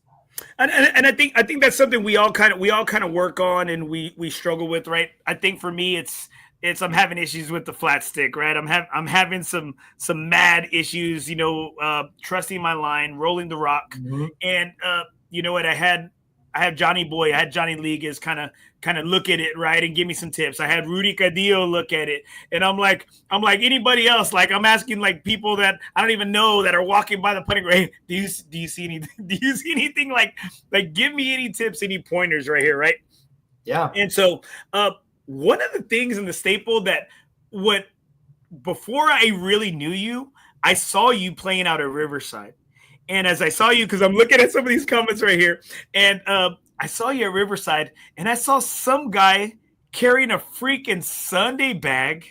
And I think that's something we all kind of work on and we struggle with, right? I think for me, it's I'm having issues with the flat stick, right? I'm having some mad issues, you know, trusting my line, rolling the rock, and you know what? I had Johnny Boy, I had Johnny Ligas kind of look at it, right, and give me some tips. I had Rudy Cadillo look at it, and I'm like anybody else, like I'm asking like people that I don't even know that are walking by the putting green. Do you see anything? Do you see anything? Like give me any tips, any pointers right here, right? Yeah. And so one of the things in the staple that before I really knew you, I saw you playing out at Riverside. And as I saw you, because I'm looking at some of these comments right here, and I saw you at Riverside, and I saw some guy carrying a freaking Sunday bag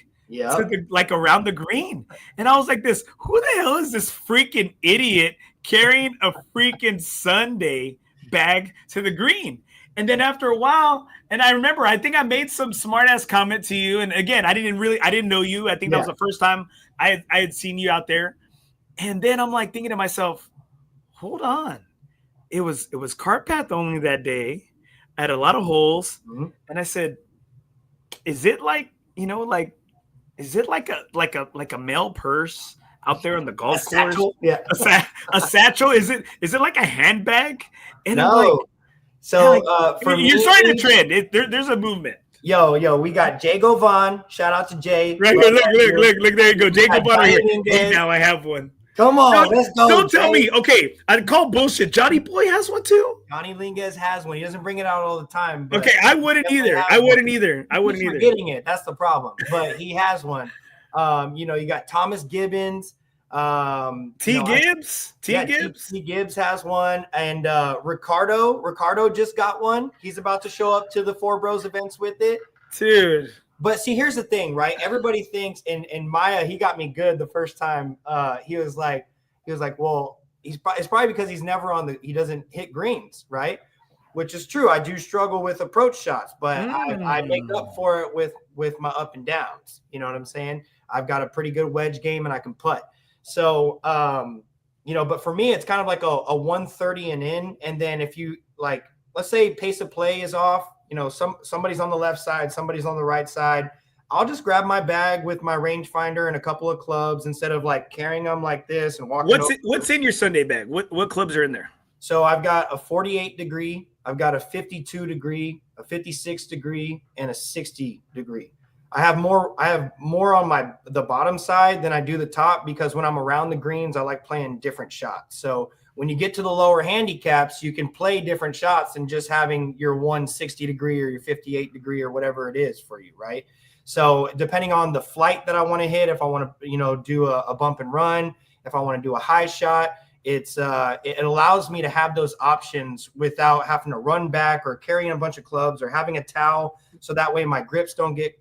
like around the green. And I was like, who the hell is this freaking idiot carrying a freaking Sunday bag to the green? And then after a while, and I remember, I think I made some smart ass comment to you. And again, I didn't know you. I think that was the first time I had seen you out there. And then I'm like thinking to myself, hold on. It was cart path only that day. I had a lot of holes. And I said, is it like, you know, like, is it like a mail purse out there on the golf course? Satchel? Yeah. A satchel? Is it like a handbag? And no. I'm like, so for you're me, starting to trend. There's a movement. Yo, we got Jay Govan. Shout out to Jay. Right, look, there you go. Jay Govan right here. Now I have one. Come on, let's go. Don't tell me. Okay, I call bullshit. Johnny Boy has one too. Johnny Linguez has one. He doesn't bring it out all the time. Okay, I wouldn't either. I wouldn't either. Forgetting it. That's the problem. But he has one. You know, you got Thomas Gibbons. T. Gibbs has one, and Ricardo just got one. He's about to show up to the Fore Bros events with it, dude. But see, here's the thing, right? Everybody thinks, and Maya, he got me good the first time. He was like, well, it's probably because he doesn't hit greens, right? Which is true. I do struggle with approach shots, but I make up for it with my up and downs. You know what I'm saying? I've got a pretty good wedge game and I can putt. So, you know, but for me, it's kind of like a 130 and in. And then if you like, let's say pace of play is off, you know, somebody's on the left side, somebody's on the right side. I'll just grab my bag with my rangefinder and a couple of clubs instead of like carrying them like this and walking. What's in your Sunday bag? What clubs are in there? So I've got a 48 degree, I've got a 52 degree, a 56 degree, and a 60 degree. I have more on the bottom side than I do the top because when I'm around the greens, I like playing different shots. So when you get to the lower handicaps, you can play different shots than just having your 160 degree or your 58 degree or whatever it is for you, right? So depending on the flight that I want to hit, if I want to, you know, do a bump and run, if I want to do a high shot, it allows me to have those options without having to run back or carrying a bunch of clubs or having a towel. So that way my grips don't get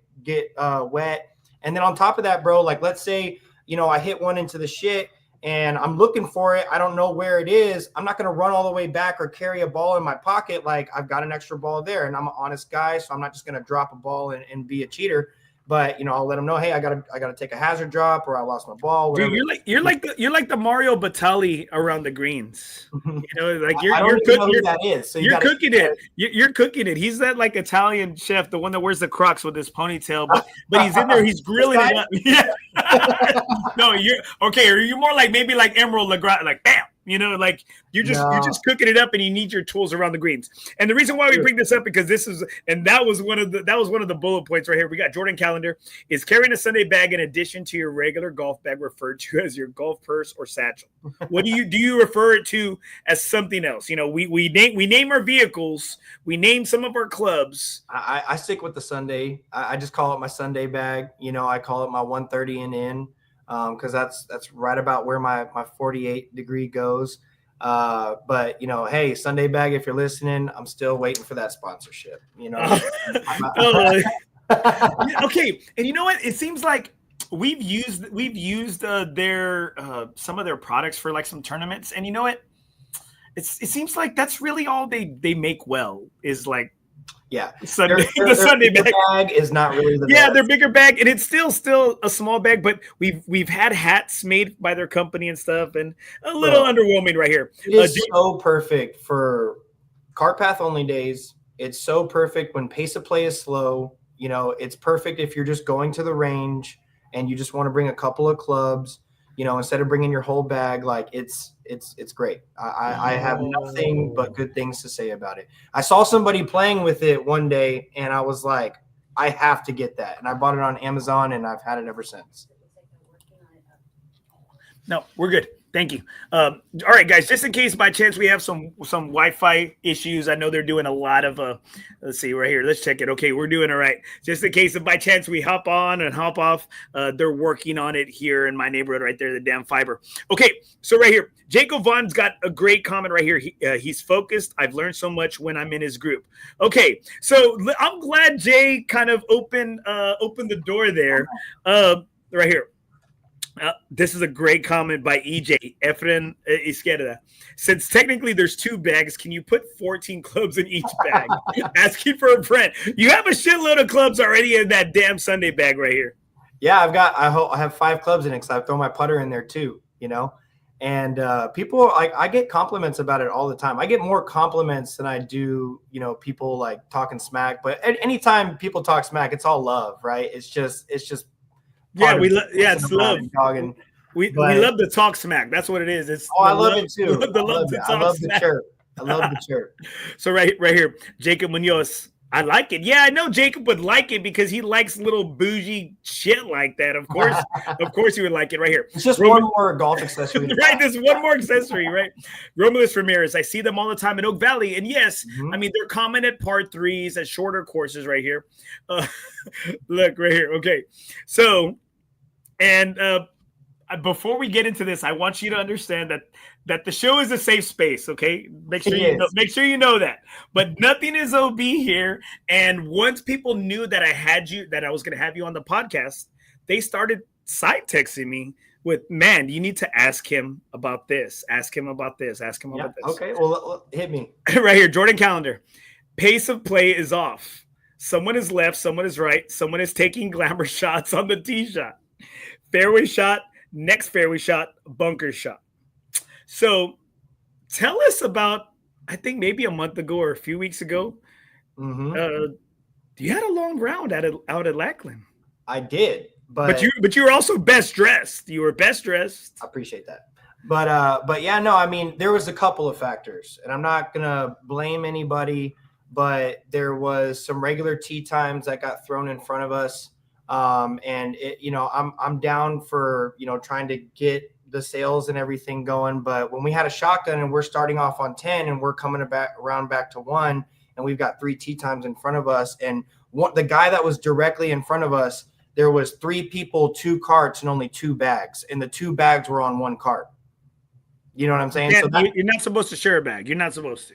wet. And then on top of that, bro, like let's say, you know, I hit one into the shit and I'm looking for it. I don't know where it is. I'm not going to run all the way back or carry a ball in my pocket. Like I've got an extra ball there and I'm an honest guy. So I'm not just going to drop a ball and be a cheater. But, you know, I'll let them know, hey, I gotta take a hazard drop or I lost my ball. Whatever. Dude, you're like the Mario Batali around the greens. You know, like you're cooking it. You're cooking it. He's that like Italian chef, the one that wears the Crocs with his ponytail, but he's in there, he's grilling it up. Yeah. No, you're okay. Are you more like maybe like Emerald LeGrand, like bam? You know, like you're just No. cooking it up, and you need your tools around the greens. And the reason why we bring this up because that was one of the bullet points right here. We got Jordan Calendar is carrying a Sunday bag in addition to your regular golf bag, referred to as your golf purse or satchel. What do you refer it to as something else? You know, we name our vehicles, we name some of our clubs. I stick with the Sunday. I just call it my Sunday bag. You know, I call it my 130 and in. Because that's right about where my 48 degree goes. But, you know, hey, Sunday Bag, if you're listening, I'm still waiting for that sponsorship. You know, okay. And you know what? It seems like we've used their some of their products for like some tournaments. And you know what? It seems like that's really all they make well is like. Yeah, the Sunday bag is not really the best. Their bigger bag, and it's still a small bag. But we've had hats made by their company and stuff, and a little underwhelming right here. It is so perfect for cart path only days. It's so perfect when pace of play is slow. You know, it's perfect if you're just going to the range and you just want to bring a couple of clubs. You know, instead of bringing your whole bag, like it's great. I have nothing but good things to say about it. I saw somebody playing with it one day, and I was like, I have to get that. And I bought it on Amazon, and I've had it ever since. No, we're good. Thank you. All right, guys, just in case by chance we have some Wi-Fi issues, I know they're doing a lot of let's see right here. Let's check it. Okay, we're doing all right. Just in case if by chance we hop on and hop off, they're working on it here in my neighborhood right there, the damn fiber. Okay, so right here, Jacob Vaughn's got a great comment right here. He's focused. I've learned so much when I'm in his group. Okay, so I'm glad Jay kind of opened the door there. Right here. This is a great comment by EJ Efren Izquierda. Since technically there's two bags, can you put 14 clubs in each bag? Asking for a friend. You have a shitload of clubs already in that damn Sunday bag right here. Yeah, I have 5 clubs in it because I throw my putter in there too, you know. And people, I get compliments about it all the time. I get more compliments than I do, you know, people like talking smack. But anytime people talk smack, it's all love, right? It's just. Yeah, it's love. We love to talk smack. That's what it is. It's I love it too. I love the chirp. I love the chirp. So right here, Jacob Munoz. I like it. Yeah, I know Jacob would like it because he likes little bougie shit like that. Of course, he would like it right here. It's just one more golf accessory. Right, there's one more accessory, right? Romulus Ramirez. I see them all the time in Oak Valley. And yes, I mean, they're common at par 3s, at shorter courses right here. Look right here. Okay. So, and before we get into this, I want you to understand that the show is a safe space, okay? Make sure you know that. But nothing is OB here. And once people knew that I was going to have you on the podcast, they started side texting me with, man, you need to ask him about this. Ask him about this. Ask him about this. Okay, well, hit me. Right here, Jordan Calendar. Pace of play is off. Someone is left, someone is right. Someone is taking glamour shots on the tee shot. Fairway shot, next fairway shot, bunker shot. So tell us about, I think maybe a month ago or a few weeks ago, you had a long round out at Lackland. I did, but you were also best dressed. You were best dressed. I appreciate that. But yeah, no, I mean, there was a couple of factors, and I'm not gonna blame anybody, but there was some regular tee times that got thrown in front of us. And it, you know, I'm down for, you know, trying to get the sales and everything going. But when we had a shotgun and we're starting off on 10 and we're coming around back to 1, and we've got 3 tee times in front of us, and the guy that was directly in front of us, there was 3 people, 2 carts, and only 2 bags, and the 2 bags were on 1 cart. You know what I'm saying? Yeah, so you're not supposed to share a bag. You're not supposed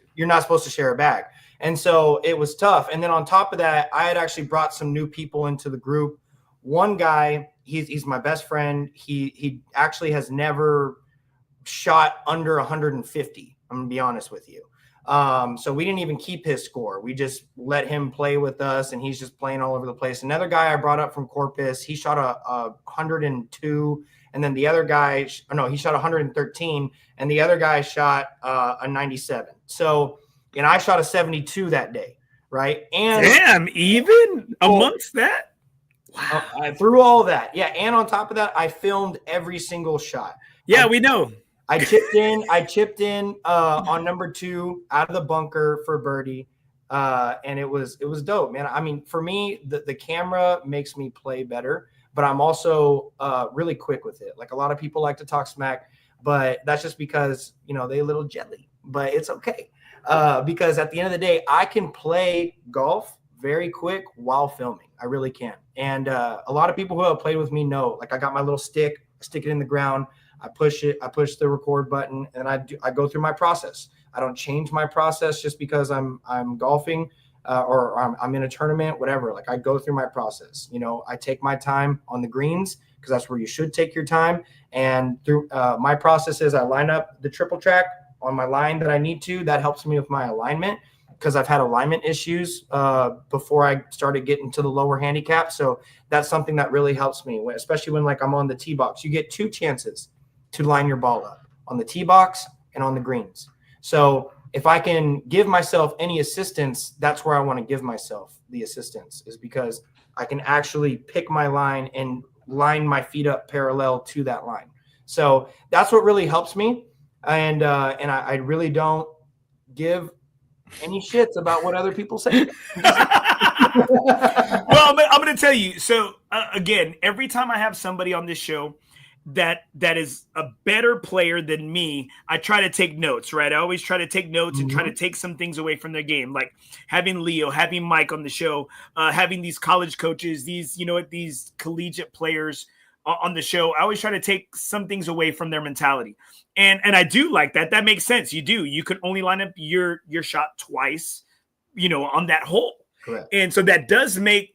to share a bag. And so it was tough. And then on top of that, I had actually brought some new people into the group. One guy, he's my best friend. He actually has never shot under 150. I'm gonna be honest with you. So we didn't even keep his score. We just let him play with us, and he's just playing all over the place. Another guy I brought up from Corpus, he shot a 102, and then the other guy, he shot 113, and the other guy shot a 97. So, and I shot a 72 that day, right? And damn, even amongst that. Wow. Through all that. Yeah. And on top of that, I filmed every single shot. Yeah, we know. I chipped in on number 2 out of the bunker for birdie. And it was dope, man. I mean, for me, the camera makes me play better, but I'm also really quick with it. Like a lot of people like to talk smack, but that's just because, you know, they a little jelly, but it's okay. Because at the end of the day, I can play golf very quick while filming. I really can. And a lot of people who have played with me know, like I got my little stick, I stick it in the ground, I push it, I push the record button, and I go through my process. I don't change my process just because I'm golfing or I'm in a tournament, whatever. Like I go through my process. You know, I take my time on the greens because that's where you should take your time. And through my process is I line up the triple track on my line that I need to. That helps me with my alignment because I've had alignment issues before I started getting to the lower handicap. So that's something that really helps me, especially when like I'm on the tee box. You get 2 chances to line your ball up on the tee box and on the greens. So if I can give myself any assistance, that's where I want to give myself the assistance, is because I can actually pick my line and line my feet up parallel to that line. So that's what really helps me. And I really don't give any shits about what other people say. Well, I'm going to tell you. So again, every time I have somebody on this show that is a better player than me, I try to take notes, right? I always try to take notes and try to take some things away from their game, like having Leo, having Mike on the show, having these college coaches, these collegiate players on the show. I always try to take some things away from their mentality. And I do like that. That makes sense. You can only line up your shot twice, on that hole. Correct. And so that does make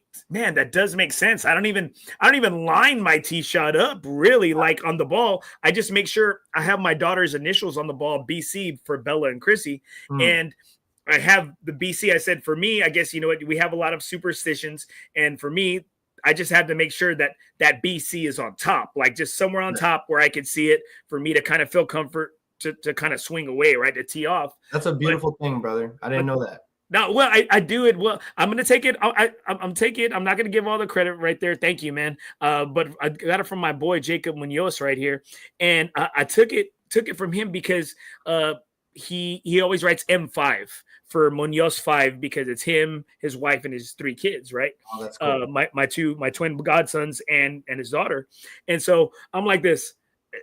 sense. I don't even line my tee shot up really like on the ball. I just make sure I have my daughter's initials on the ball, BC for Bella and Chrissy. And I have the BC. I said, for me, I guess, we have a lot of superstitions. And for me, I just had to make sure that BC is on top, like just somewhere on top where I could see it for me to kind of feel comfort to kind of swing away, right, to tee off. That's a beautiful thing, brother. I didn't know that. No, well, I do it. Well, I'm going to take it. I'm taking it. I'm not going to give all the credit right there. Thank you, man. But I got it from my boy, Jacob Munoz right here. And I took it from him because he always writes M5 for Munoz 5 because it's him, his wife, and his 3 kids, right? Oh, that's cool. My twin godsons and his daughter. And so I'm like this.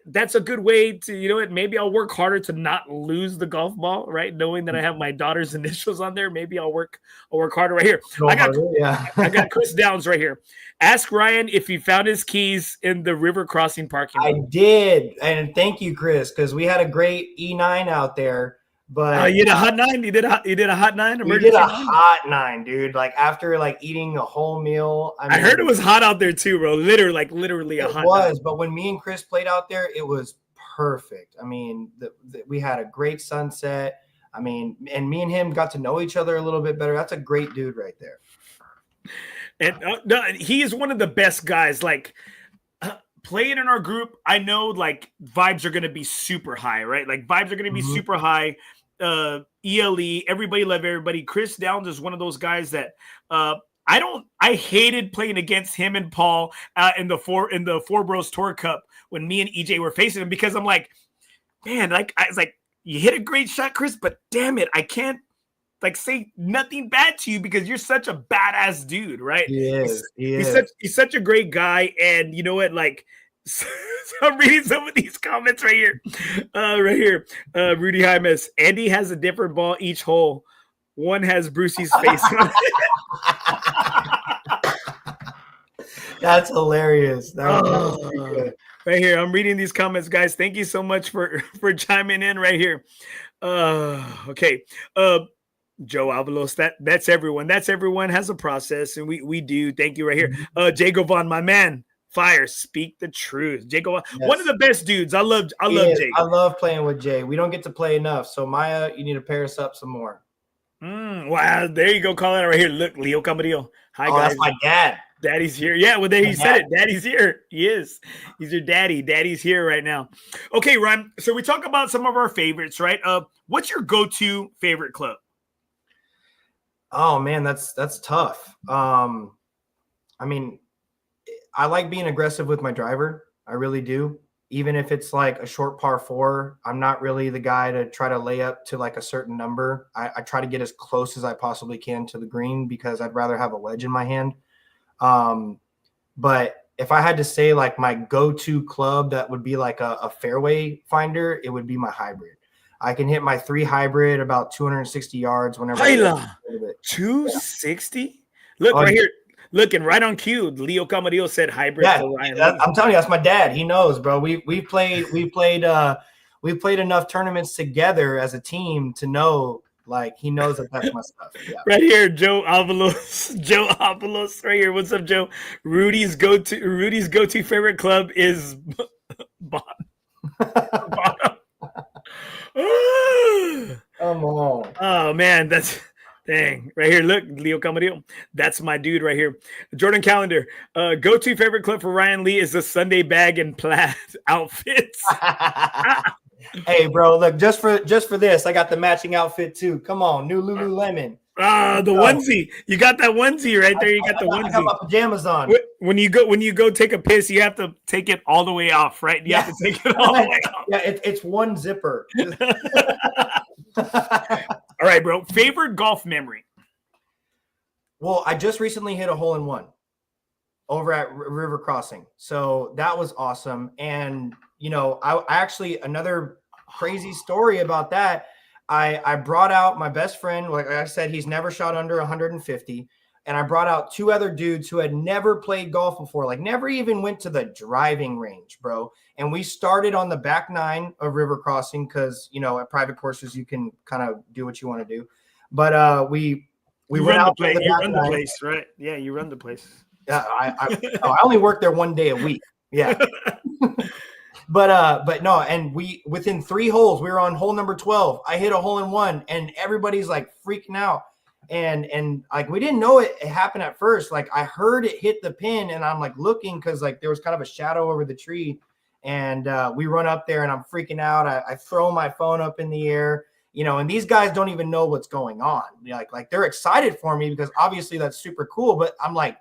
That's a good way to, maybe I'll work harder to not lose the golf ball, right? Knowing that I have my daughter's initials on there, maybe I'll work harder right here. I got Chris Downs right here. Ask Ryan if he found his keys in the river crossing parking lot. I did. And thank you, Chris, because we had a great E9 out there. But you did a hot 9. You did a hot 9. We did a hot 9, dude. Like after eating a whole meal. I heard it was hot out there too, bro. Literally a hot. It was, but when me and Chris played out there, it was perfect. I mean, we had a great sunset. I mean, and me and him got to know each other a little bit better. That's a great dude right there. And he is one of the best guys. Like. Playing in our group, I know vibes are going to be super high, right? Like vibes are going to be super high. ELE, everybody love everybody. Chris Downs is one of those guys that I hated playing against him and Paul in the FOREBROS Tour Cup when me and EJ were facing him, because I'm like, man, I was like, you hit a great shot, Chris, but damn it, I can't say nothing bad to you because you're such a badass dude, right? He's such a great guy. And you know what? So I'm reading some of these comments right here. Rudy Jaimes. Andy has a different ball each hole. One has Brucey's face on it. That's hilarious. That was good. Right here. I'm reading these comments, guys. Thank you so much for chiming in right here. Okay. Joe Avalos, that's everyone. That's everyone has a process, and we do. Thank you right here. Jay Govan, my man. Fire, speak the truth. Jay Govan, one of the best dudes. I love Jay. I love playing with Jay. We don't get to play enough. So Maya, you need to pair us up some more. Wow, there you go. Call it out right here. Look, Leo Camarillo. Hi, guys. That's my dad. Daddy's here. Yeah, well, there he said it. Daddy's here. He is. He's your daddy. Daddy's here right now. Okay, Ryan. So we talk about some of our favorites, right? What's your go-to favorite club? Oh man, that's tough. I mean, I like being aggressive with my driver. I really do. even if it's like a short par 4, I'm not really the guy to try to lay up to like a certain number. I try to get as close as I possibly can to the green because I'd rather have a wedge in my hand. But if I had to say like my go-to club that would be like a fairway finder, it would be my hybrid. I can hit my 3 hybrid about 260 yards whenever. Hyla, 260? Look right here. Looking right on cue. Leo Camarillo said hybrid. Yeah, for Ryan I'm telling you, that's my dad. He knows, bro. We played enough tournaments together as a team to know, like, he knows that that's my stuff. Yeah. Right here, Joe Avalos. Joe Avalos, right here. What's up, Joe? Rudy's go-to favorite club is bottom. Bottom. Come on. Oh man, that's dang. Right here, look, Leo Camarillo. That's my dude right here. Jordan Calendar. Go-to favorite club for Ryan Lee is the Sunday bag and plaid outfits. Hey, bro, look, just for this, I got the matching outfit too. Come on, new Lululemon. The onesie. You got that onesie right there. You got the onesie. I have my pajamas on. When you go take a piss, you have to take it all the way off, right? You have to take it all the way off. Yeah, it's one zipper. All right, bro. Favorite golf memory? Well, I just recently hit a hole-in-one over at River Crossing. So that was awesome. And, you know, I actually, another crazy story about that, I brought out my best friend. Like I said, he's never shot under 150. And I brought out 2 other dudes who had never played golf before, like never even went to the driving range, bro. And we started on the back 9 of River Crossing because, you know, at private courses, you can kind of do what you want to do. But we went out to you run the place, right? Yeah, you run the place. Yeah, I only work there 1 day a week. Yeah. But no, and we within 3 holes, we were on hole number 12. I hit a hole-in-one, and everybody's like freaking out. And like we didn't know it happened at first. Like I heard it hit the pin, and I'm like looking because like there was kind of a shadow over the tree. And we run up there, and I'm freaking out. I throw my phone up in the air, you know, and these guys don't even know what's going on. Like they're excited for me because obviously that's super cool. But I'm like,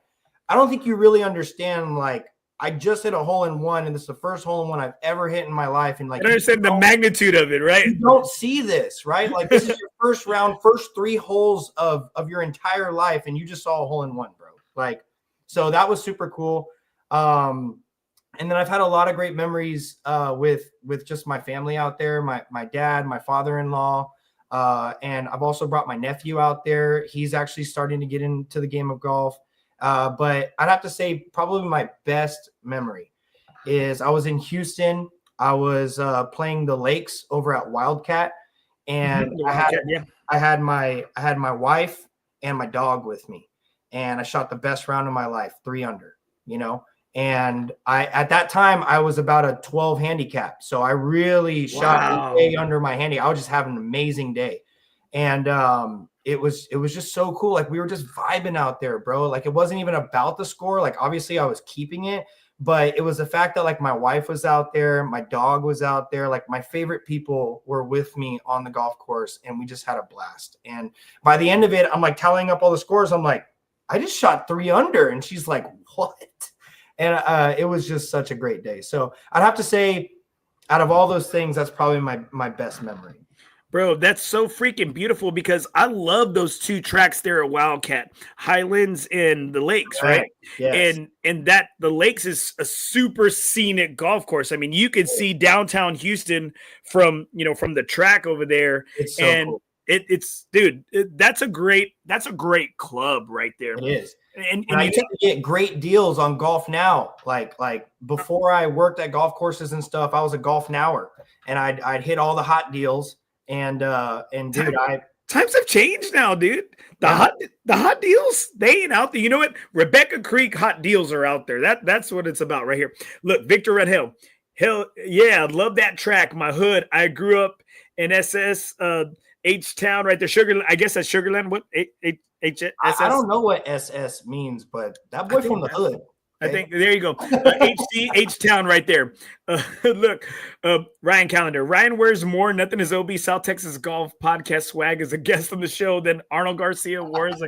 I don't think you really understand. Like I just hit a hole-in-one, and this is the first hole-in-one I've ever hit in my life. And like, I understand the magnitude of it, right? You don't see this, right? Like this is your first round, first 3 holes of your entire life, and you just saw a hole-in-one, bro. Like, so that was super cool. And then I've had a lot of great memories with just my family out there, my dad, my father-in-law, and I've also brought my nephew out there. He's actually starting to get into the game of golf. But I'd have to say probably my best memory is I was in Houston. I was playing the lakes over at Wildcat, and I had my wife and my dog with me, and I shot the best round of my life, 3 under, you know. And at that time I was about a 12 handicap, so I really shot way under my handy. I was just having an amazing day, and it was just so cool. Like we were just vibing out there, bro. Like it wasn't even about the score. Like obviously I was keeping it, but it was the fact that like my wife was out there, my dog was out there, like my favorite people were with me on the golf course, and we just had a blast. And by the end of it, I'm like tallying up all the scores. I'm like, I just shot 3 under, and she's like, what? And it was just such a great day. So I'd have to say, out of all those things, that's probably my best memory. Bro, that's so freaking beautiful because I love those 2 tracks there at Wildcat, Highlands and the Lakes, right? Yes. And that the Lakes is a super scenic golf course. I mean, you can see downtown Houston from the track over there. It's so cool. That's a great club right there. It is. And I used to get great deals on Golf Now. Like before I worked at golf courses and stuff, I was a Golf Nower, and I'd hit all the hot deals. And dude, times have changed now, dude. The hot deals, they ain't out there. You know what? Rebecca Creek hot deals are out there. That's what it's about right here. Look, Victor Red Hill. Hell yeah, love that track. My hood. I grew up in SS H Town right there. Sugarland. I guess that's Sugarland. What? I don't know what SS means, but that boy from the hood. I think there you go. HC H-Town right there. Look, Ryan Calendar. Ryan wears more Nothing is OB South Texas Golf Podcast swag as a guest on the show than Arnold Garcia wears.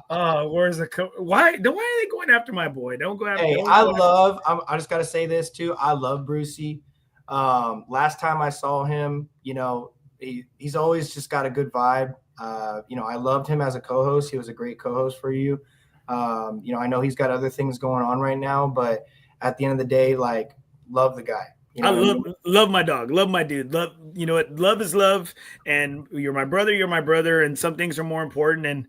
Why are they going after my boy? Don't go after. Hey, I just got to say this too. I love Brucey. Last time I saw him, he's always just got a good vibe. I loved him as a co-host. He was a great co-host for you. I know he's got other things going on right now, but at the end of the day, like, love the guy. I love my dog, love my dude. Love, love is love, and you're my brother, and some things are more important. And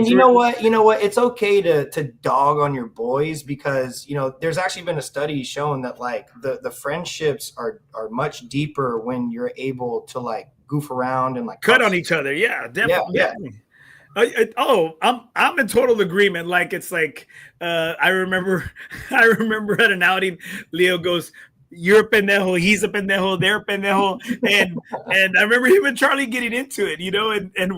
you know what, it's okay to dog on your boys, because there's actually been a study showing that like the friendships are much deeper when you're able to like goof around and like cut on each other. Yeah, definitely. Yeah. I'm in total agreement. Like, it's like I remember at an outing, Leo goes, "You're a pendejo, he's a pendejo, they're a pendejo," and I remember him and Charlie getting into it, and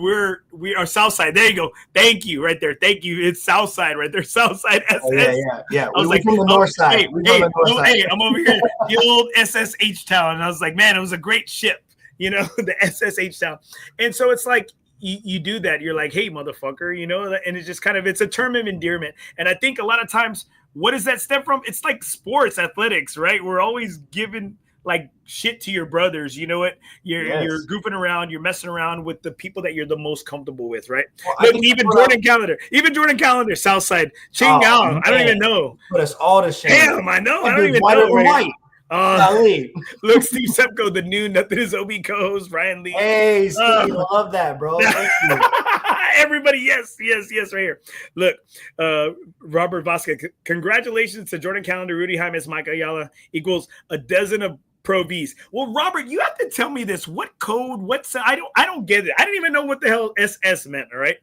we are Southside. There you go. Thank you, right there. Thank you. It's Southside right there. Southside SS. Oh, yeah. I was like, from the north side. Hey, I'm over here, the old SSH town, and I was like, man, it was a great ship, the SSH town, and so it's like. You do that. You're like, hey, motherfucker, and it's just it's a term of endearment. And I think a lot of times, what does that stem from? It's like sports, athletics, right? We're always giving like shit to your brothers. You know what? You're goofing around. You're messing around with the people that you're the most comfortable with, right? Well, look, even Jordan Calendar, Southside, Ching Gao. I don't even know. Put us all to shame. Damn, I know. I don't even know. White. Look, Steve Sepko, the new Nothing is OB co-host, Ryan Lee. Hey, Steve, I love that, bro. Thank you. Everybody, yes, right here. Look, Robert Vasquez, congratulations to Jordan Calendar, Rudy Jaimes, Mike Ayala equals a dozen of Pro Vs. Well, Robert, you have to tell me this. What code? I don't get it. I didn't even know what the hell SS meant. All right,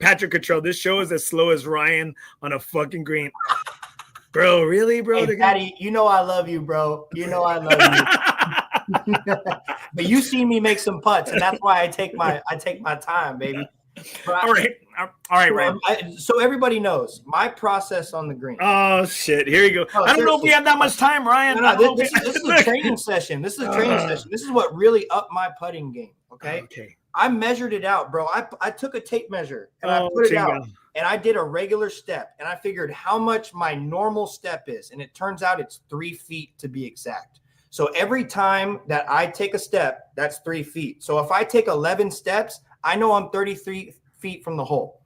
Patrick Cottrell. This show is as slow as Ryan on a fucking green. Bro, really, bro? Hey, Daddy, I love you, bro. I love you. But you see me make some putts, and that's why I take my time, baby. All right, Ryan. So everybody knows my process on the green. Oh shit! Here you go. I don't know if we have that much time, Ryan. This is a training session. This is a training session. This is what really upped my putting game. Okay. I measured it out, bro. I took a tape measure and I put it out. And I did a regular step, and I figured how much my normal step is. And it turns out it's 3 feet to be exact. So every time that I take a step, that's 3 feet. So if I take 11 steps, I know I'm 33 feet from the hole.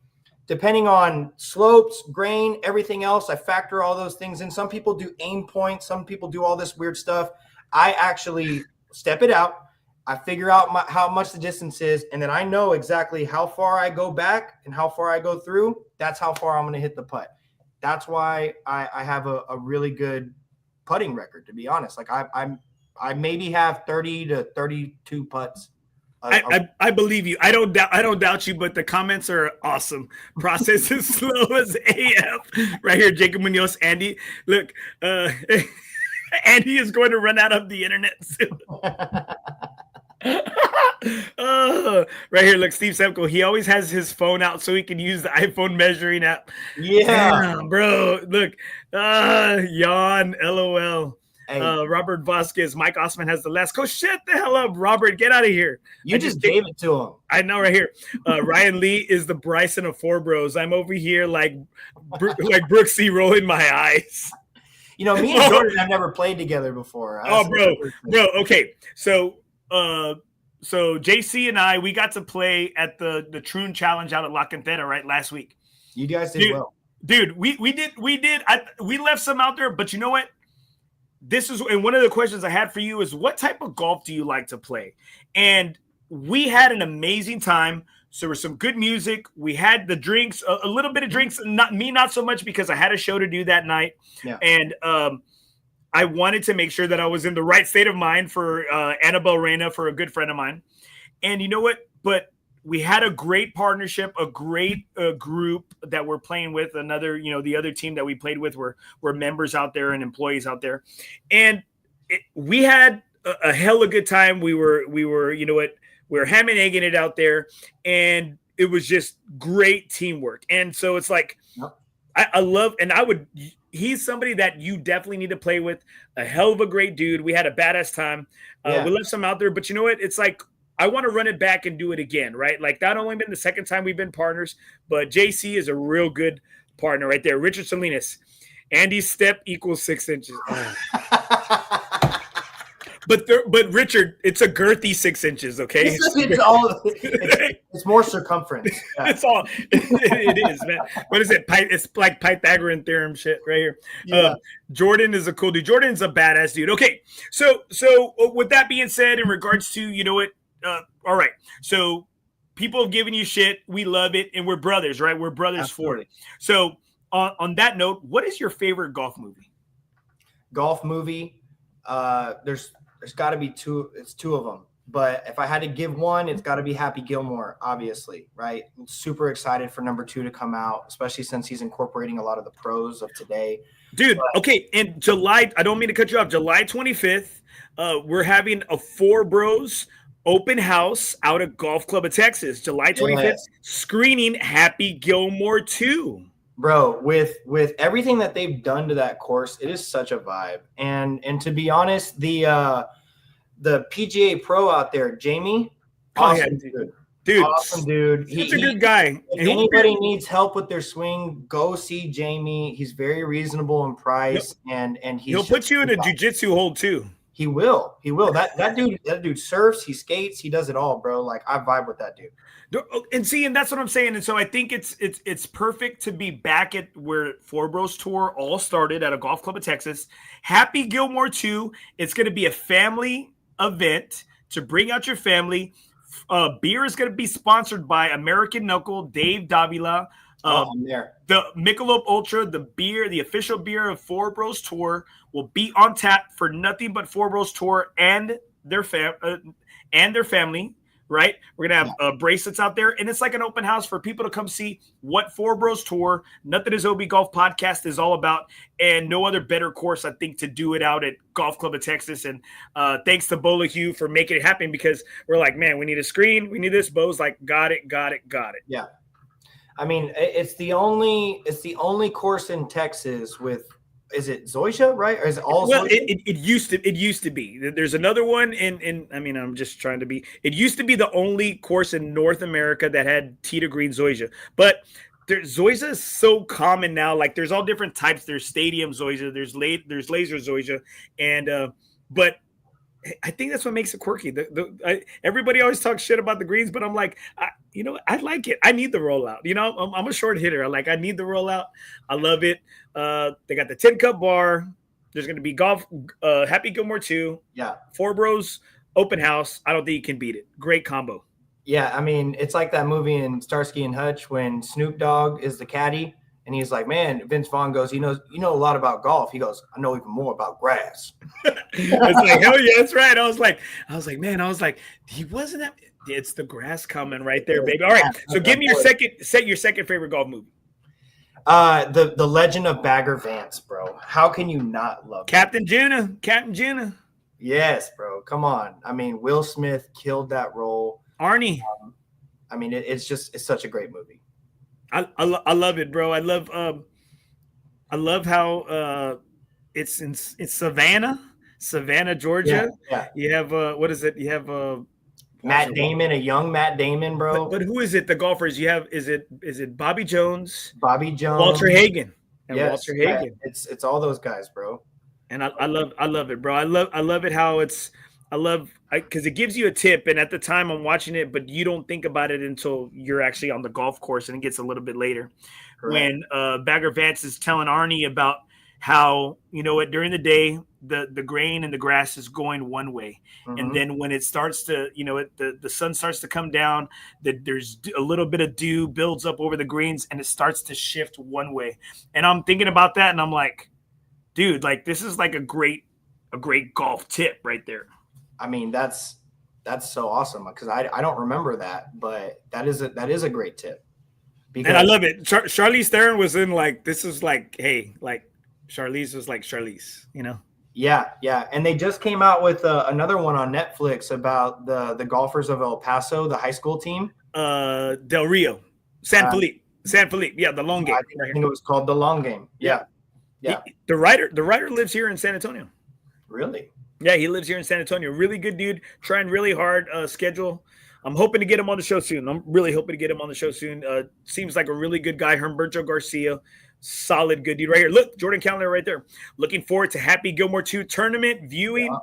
Depending on slopes, grain, everything else, I factor all those things in. Some people do aim points. Some people do all this weird stuff. I actually step it out. I figure out how much the distance is, and then I know exactly how far I go back and how far I go through. That's how far I'm going to hit the putt. That's why I have a really good putting record, to be honest. Like I maybe have 30 to 32 putts. I believe you. I don't doubt you, but the comments are awesome. Process is slow as AF. Right here, Jacob Munoz, Andy. Look, Andy is going to run out of the internet soon. Right here, look, Steve Semko. He always has his phone out so he can use the iPhone measuring app. Yeah. Damn, bro. Look, yawn, LOL. Hey. Robert Vasquez, Mike Osman has the last. Go shut the hell up, Robert. Get out of here. You just gave it to him. I know, right here. Ryan Lee is the Bryson of Fore Bros. I'm over here like Brooksy rolling my eyes. Me and Jordan have never played together before. Bro. Okay. So JC and I, we got to play at the Troon Challenge out at La Cantera, right, last week. You guys did well. Dude, we did. We left some out there, but you know what? And one of the questions I had for you is, what type of golf do you like to play? And we had an amazing time. So there was some good music. We had the drinks, a little bit of drinks, not so much because I had a show to do that night. Yeah. And I wanted to make sure that I was in the right state of mind for Annabelle Reyna, for a good friend of mine. And you know what? But we had a great partnership, a great group that we're playing with. Another, the other team that we played with were members out there and employees out there. And we had a hella good time. We were, we were ham and egging it out there. And it was just great teamwork. And so it's like, I love, and he's somebody that you definitely need to play with. A hell of a great dude. We had a badass time. We left some out there, but you know what? It's like, I want to run it back and do it again, right? Like, not only been the second time we've been partners, but JC is a real good partner right there. Richard Salinas, Andy's step equals 6 inches. But Richard, it's a girthy 6 inches, okay? It's more circumference. Yeah. It's all it is, man. What is it? It's like Pythagorean theorem shit right here. Yeah. Jordan is a cool dude. Jordan's a badass dude. Okay, so with that being said, in regards to, you know what, all right. So people have given you shit. We love it, and we're brothers, right? We're brothers. Absolutely. For it. So on that note, what is your favorite golf movie? Golf movie. There's got to be two. It's two of them. But if I had to give one, it's got to be Happy Gilmore, obviously, right? I'm super excited for number 2 to come out, especially since he's incorporating a lot of the pros of today. Dude, okay. In July, I don't mean to cut you off. July 25th, we're having a FOREBROS open house out at Golf Club of Texas. July 25th, screening Happy Gilmore 2. Bro, with everything that they've done to that course, it is such a vibe. And to be honest, the PGA pro out there, Jamie, awesome dude. Awesome dude. He's a good guy. If anybody needs help with their swing, go see Jamie. He's very reasonable in price, and he'll put you in a jiu-jitsu hold too. He will. That dude surfs, he skates, he does it all, bro. Like, I vibe with that dude. And that's what I'm saying. And so I think it's perfect to be back at where FOREBROS Tour all started, at a Golf Club of Texas. Happy Gilmore 2. It's going to be a family event to bring out your family. Beer is going to be sponsored by American Knuckle, Dave Davila. The Michelob Ultra, the official beer of FOREBROS Tour, will be on tap for nothing but FOREBROS Tour and their family. Right, we're gonna have bracelets out there, and it's like an open house for people to come see what FOREBROS Tour, Nothing is OB Golf podcast is all about, and no other better course, I think, to do it out at Golf Club of Texas. And thanks to Bola Hugh for making it happen, because we're like, man, we need a screen, we need this. Bo's like, got it. Yeah, I mean, it's the only course in Texas with. Is it Zoysia, right? Or is it all? Well, it used to be. There's another one in. I mean, I'm just trying to be. It used to be the only course in North America that had tee to green Zoysia, but Zoysia is so common now. Like, there's all different types. There's stadium Zoysia. There's laser Zoysia, and but I think that's what makes it quirky. Everybody always talks shit about the greens, but I'm like, I like it. I need the rollout. I'm a short hitter. I need the rollout. I love it. They got the 10-cup bar. There's going to be golf. Happy Gilmore 2. Yeah. FOREBROS open house. I don't think you can beat it. Great combo. Yeah, I mean, it's like that movie in Starsky and Hutch when Snoop Dogg is the caddy. And he's like, man, Vince Vaughn goes, you know a lot about golf. He goes, I know even more about grass. It's like, hell yeah, that's right. I was like, he wasn't that. It's the grass coming right there, baby. All right. So give me your second favorite golf movie. The Legend of Bagger Vance, bro. How can you not love Captain Juna? Yes, bro. Come on. I mean, Will Smith killed that role. Arnie. I mean, it's such a great movie. I love it, bro. I love how it's in Savannah, Georgia. Yeah. You have what is it? You have Matt Damon, a young Matt Damon, bro. But who is it? The golfers you have? Is it Bobby Jones? Walter Hagen, and yes, Walter Hagen. It's all those guys, bro. And I love it, bro. I love it how it's. Because it gives you a tip, and at the time I'm watching it, but you don't think about it until you're actually on the golf course, and it gets a little bit later. Correct. When Bagger Vance is telling Arnie about how, during the day the grain and the grass is going one way, and then when it starts to, the sun starts to come down, there's a little bit of dew builds up over the greens, and it starts to shift one way. And I'm thinking about that, and I'm like, dude, like, this is like a great golf tip right there. I mean, that's so awesome, because I don't remember that, but that is a great tip. And I love it. Charlize Theron was in, like, this is like, hey, like, Charlize was like Charlize, Yeah. And they just came out with another one on Netflix about the golfers of El Paso, the high school team. Del Rio, San Felipe. San Felipe. Yeah, the long game. I think it was called the long game. Yeah. The writer lives here in San Antonio. Really? Yeah, he lives here in San Antonio. Really good dude. Trying really hard. Schedule. I'm hoping to get him on the show soon. I'm really hoping to get him on the show soon. Seems like a really good guy. Humberto Garcia. Solid good dude right here. Look, Jordan Calendar right there. Looking forward to Happy Gilmore 2 tournament viewing.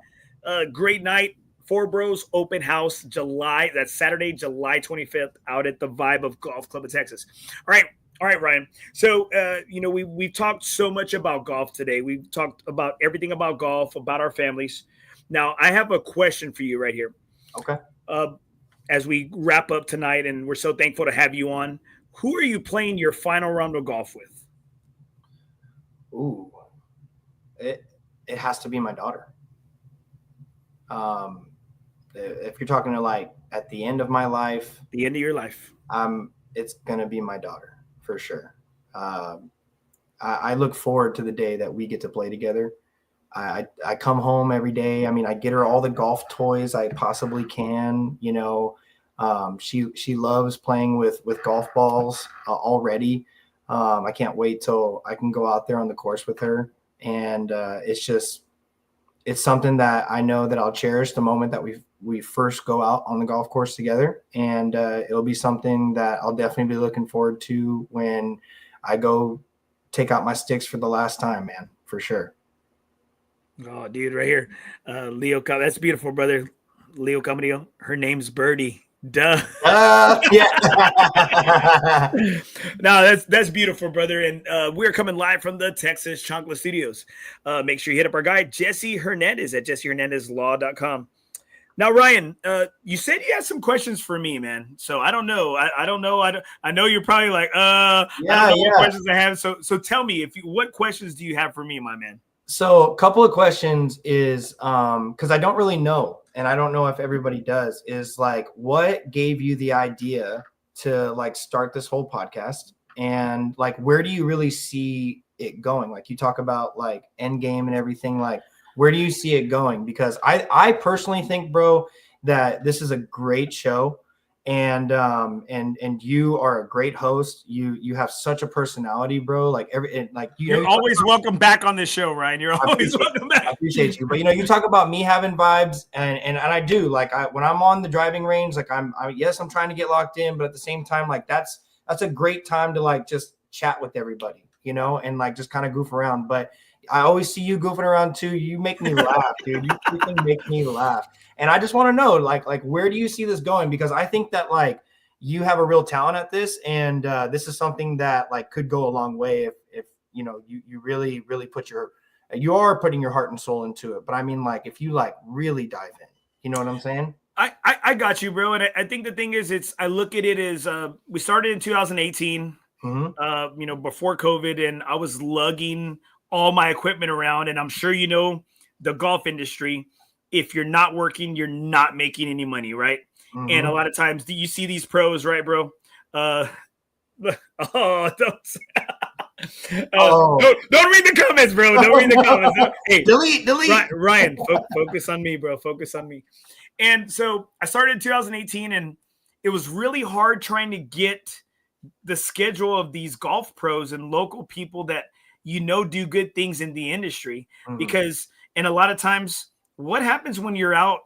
Great night. Fore Bros open house that's Saturday, July 25th out at the Vibe of Golf Club of Texas. All right, Ryan. So, we've talked so much about golf today. We've talked about everything about golf, about our families. Now, I have a question for you right here. Okay. As we wrap up tonight, and we're so thankful to have you on, who are you playing your final round of golf with? Ooh, it has to be my daughter. If you're talking to like at the end of my life, the end of your life, it's gonna be my daughter for sure. I look forward to the day that we get to play together. I come home every day. I mean, I get her all the golf toys I possibly can. She loves playing with golf balls already. I can't wait till I can go out there on the course with her. And it's something that I know that I'll cherish the moment that we first go out on the golf course together. And it'll be something that I'll definitely be looking forward to when I go take out my sticks for the last time, man, for sure. Oh, dude, right here. Leo, that's beautiful, brother. Leo Camarillo. Her name's Birdie. Duh. Yeah. No, that's beautiful, brother. And we're coming live from the Texas Chancla Studios. Make sure you hit up our guy, Jesse Hernandez at jessehernandezlaw.com. Now, Ryan, you said you had some questions for me, man. So I don't know. I don't know. I know you're probably like, I don't know what questions I have. So tell me, what questions do you have for me, my man? So a couple of questions is because I don't really know, and I don't know if everybody does, is like, what gave you the idea to like start this whole podcast, and like, where do you really see it going? Like, you talk about like end game and everything, like, where do you see it going? Because I personally think, bro, that this is a great show, and you are a great host. You have such a personality, bro. Like you're always welcome back on this show, Ryan. You're always welcome back. I appreciate you, but you talk about me having vibes, and I do. Like when I'm on the driving range, like I'm trying to get locked in, but at the same time, like that's a great time to like just chat with everybody, and like just kind of goof around. But I always see you goofing around too. You make me laugh, dude. You freaking make me laugh. And I just want to know, like, where do you see this going? Because I think that like you have a real talent at this, and this is something that like could go a long way if you really, really you are putting your heart and soul into it. But I mean, like, if you like really dive in, you know what I'm saying? I got you, bro. And I think the thing is, I look at it as we started in 2018, before COVID, and I was lugging all my equipment around. And I'm sure the golf industry, if you're not working, you're not making any money, right? Mm-hmm. And a lot of times you see these pros, right, bro? Don't read the comments, bro. Don't read the comments. Hey, delete. Ryan, focus on me, bro. Focus on me. And so I started in 2018, and it was really hard trying to get the schedule of these golf pros and local people that do good things in the industry. Mm-hmm. Because, and a lot of times, what happens when you're out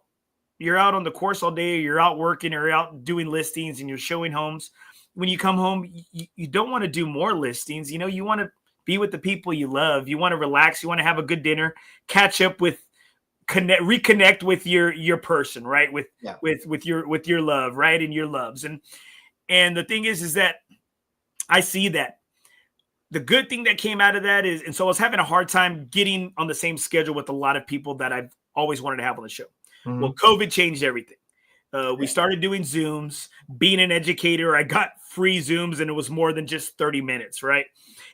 on the course all day, or you're out working, or you're out doing listings and you're showing homes? When you come home, you don't want to do more listings. You want to be with the people you love. You want to relax. You want to have a good dinner, catch up with, reconnect with your person, right? With your love, right? And your loves. And the thing is that I see that the good thing that came out of that is, and so I was having a hard time getting on the same schedule with a lot of people that I've always wanted to have on the show. Mm-hmm. Well, COVID changed everything. We started doing Zooms. Being an educator, I got free Zooms, and it was more than just 30 minutes, right?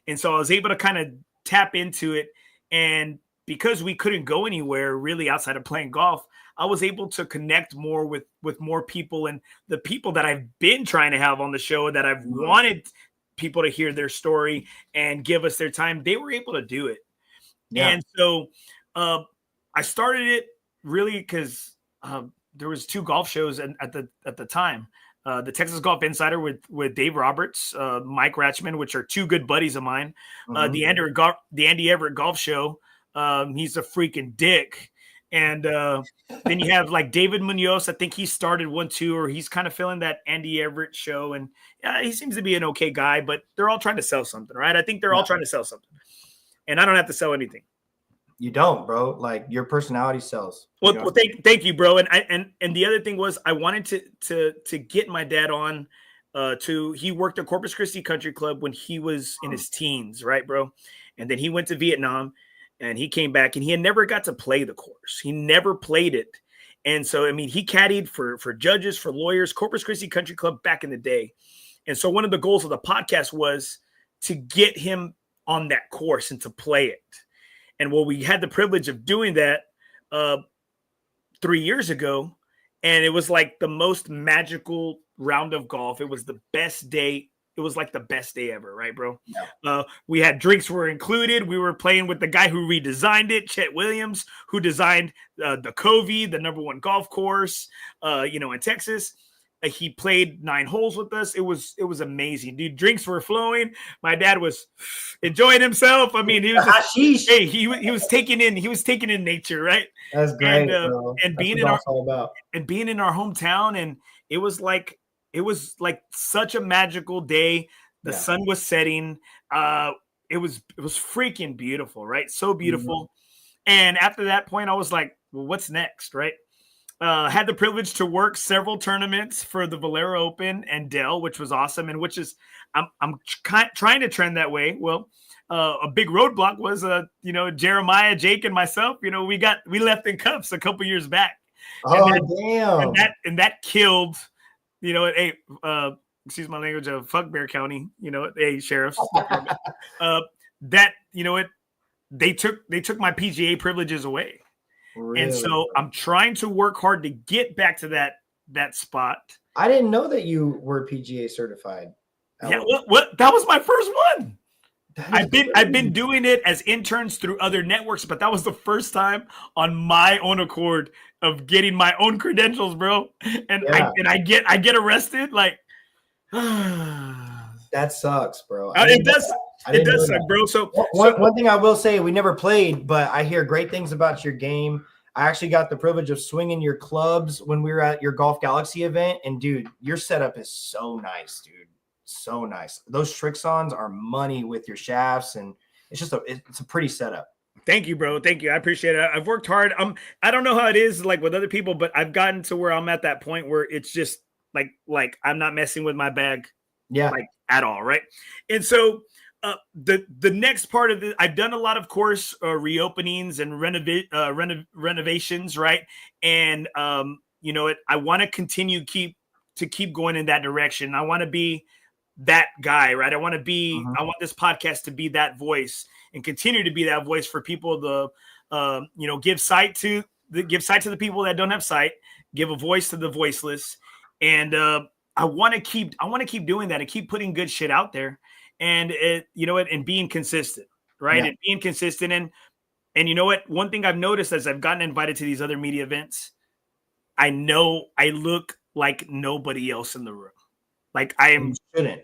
And so I was able to kind of tap into it. And because we couldn't go anywhere really outside of playing golf, I was able to connect more with more people, and the people that I've been trying to have on the show, that I've wanted people to hear their story and give us their time, they were able to do it. Yeah. And so I started it really because there was 2 golf shows at the time. the Texas Golf Insider with Dave Roberts, Mike Ratchman, which are two good buddies of mine. The Andy Everett Golf Show. He's a freaking dick. And then you have like David Munoz. I think he started one too, or he's kind of filling that Andy Everett show. And he seems to be an okay guy, but they're all trying to sell something, right? I think they're all trying to sell something. And I don't have to sell anything. You don't, bro. Like your personality sells. Well, thank you, bro. And the other thing was I wanted to get my dad on he worked at Corpus Christi Country Club when he was in his teens, right, bro? And then he went to Vietnam and he came back and he had never got to play the course. He never played it. And so, I mean, he caddied for judges, for lawyers, Corpus Christi Country Club back in the day. And so one of the goals of the podcast was to get him on that course and to play it. And well, we had the privilege of doing that 3 years ago, and it was like the most magical round of golf. It was the best day. It was like the best day ever, right, bro? Yeah. We had drinks were included. We were playing with the guy who redesigned it, Chet Williams, who designed the Covey, the #1 golf course, in Texas. He played 9 holes with us. It was amazing, dude. Drinks were flowing. My dad was enjoying himself. I mean, he was just, hey, he was taking in nature, right? That's great, and being in our hometown, and it was like such a magical day. The sun was setting. It was freaking beautiful, right? So beautiful. Mm-hmm. And after that point, I was like, well, what's next, right? Had the privilege to work several tournaments for the Valero Open and Dell, which was awesome, and which is I'm trying to trend that way. Well, a big roadblock was Jeremiah, Jake, and myself. We left in cups a couple years back. Damn! And that killed. Hey, excuse my language, of fuck Bear County. Hey, sheriffs. They took my PGA privileges away. Really? And so I'm trying to work hard to get back to that spot. I didn't know that you were PGA certified. Yeah, what? That was my first one. I've been doing it as interns through other networks, but that was the first time on my own accord of getting my own credentials, bro. And I get arrested, like that sucks, bro. It does suck, bro. So one thing I will say, we never played, but I hear great things about your game. I actually got the privilege of swinging your clubs when we were at your Golf Galaxy event, and dude, your setup is so nice, dude. So nice. Those Trixons are money with your shafts, and it's a pretty setup. Thank you, bro. Thank you. I appreciate it. I've worked hard. I don't know how it is like with other people, but I've gotten to where I'm at that point where it's just like I'm not messing with my bag, like at all, right? And so the next part of it, I've done a lot of course reopenings and renovations, right? And I want to continue keep going in that direction. I want to be that guy, right? I want this podcast to be that voice and continue to be that voice for people to, give sight to the people that don't have sight, give a voice to the voiceless. And I want to keep doing that and keep putting good shit out there. And and being consistent, right? Yeah. And being consistent. And you know what? One thing I've noticed as I've gotten invited to these other media events, I know I look like nobody else in the room. Like I am. You shouldn't.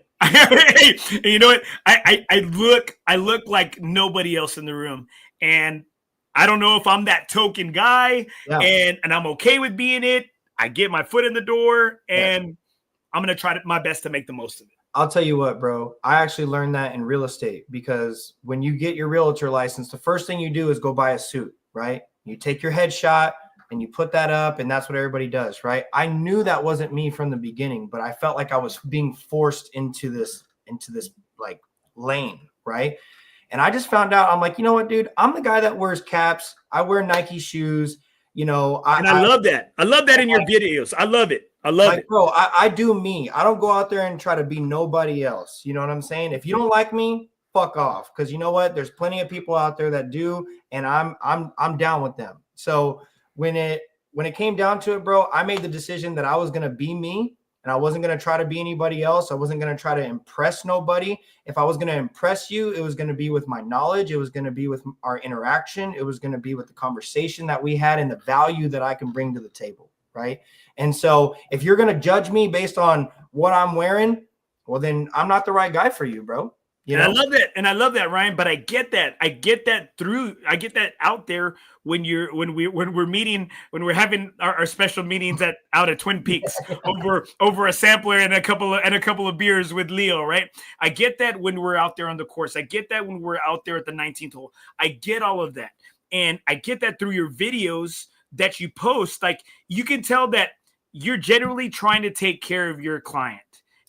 You know what? I look like nobody else in the room, and I don't know if I'm that token guy, and I'm okay with being it. I get my foot in the door, and I'm gonna try my best to make the most of it. I'll tell you what, bro. I actually learned that in real estate, because when you get your realtor license, the first thing you do is go buy a suit, right? You take your headshot and you put that up, and that's what everybody does, right? I knew that wasn't me from the beginning, but I felt like I was being forced into this like lane, right? And I just found out, I'm like, you know what, dude? I'm the guy that wears caps. I wear Nike shoes. I love that. I love that in your videos. I love it. I love it. Bro, I do me. I don't go out there and try to be nobody else. You know what I'm saying? If you don't like me, fuck off. Because you know what? There's plenty of people out there that do, and I'm down with them. So when it came down to it, bro, I made the decision that I was going to be me, and I wasn't going to try to be anybody else. I wasn't going to try to impress nobody. If I was going to impress you, it was going to be with my knowledge. It was going to be with our interaction. It was going to be with the conversation that we had and the value that I can bring to the table, right? And so if you're going to judge me based on what I'm wearing, well, then I'm not the right guy for you, bro. You know? I love that. And I love that, Ryan, but I get that out there when we're having our special meetings out at Twin Peaks over a sampler and a couple of beers with Leo, right? I get that when we're out there on the course. I get that when we're out there at the 19th hole. I get all of that. And I get that through your videos that you post. Like, you can tell that you're generally trying to take care of your client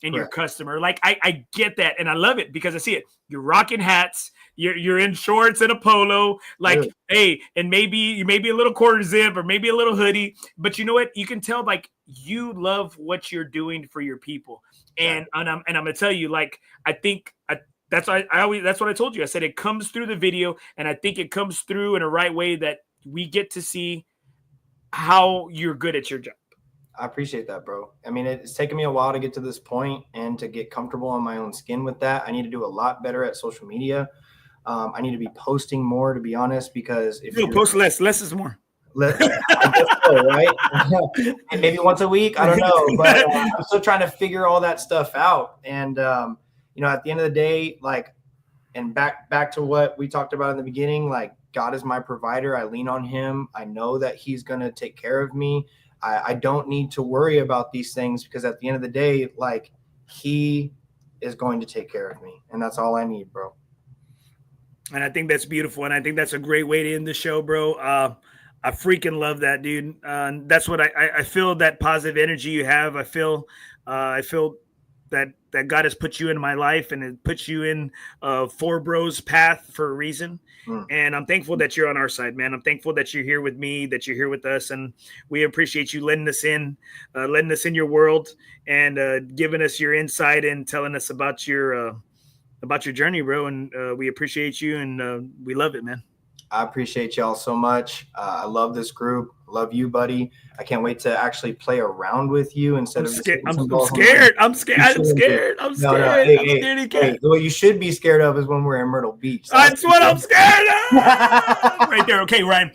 and your customer. Like, I get that, and I love it because I see it. You're rocking hats, you're in shorts and a polo, like, hey, and maybe a little quarter zip or maybe a little hoodie, but you know what? You can tell, like, you love what you're doing for your people. And I'm gonna tell you, like, I think that's what I told you. I said it comes through the video, and I think it comes through in a right way that we get to see how you're good at your job. I appreciate that, bro. I mean, it's taken me a while to get to this point and to get comfortable in my own skin with that. I need to do a lot better at social media. I need to be posting more, to be honest, because if you post less is more. I guess so, right? And maybe once a week, I don't know, but I'm still trying to figure all that stuff out. And you know, at the end of the day, like, and back to what we talked about in the beginning, like, God is my provider. I lean on him. I know that he's going to take care of me. I don't need to worry about these things because at the end of the day, like, he is going to take care of me. And that's all I need, bro. And I think that's beautiful. And I think that's a great way to end the show, bro. I freaking love that, dude. That's what I feel, that positive energy you have. I feel that God has put you in my life and it puts you in FOREBRO's path for a reason. And I'm thankful that you're on our side, man. I'm thankful that you're here with me, that you're here with us. And we appreciate you letting us in your world and giving us your insight and telling us about your journey, bro. And we appreciate you and we love it, man. I appreciate y'all so much. I love this group. Love you, buddy. I can't wait to actually play around with you instead of scared. I'm scared. I'm scared. Hey, what you should be scared of is when we're in Myrtle Beach. That's what I'm scared of. Right there. Okay, Ryan.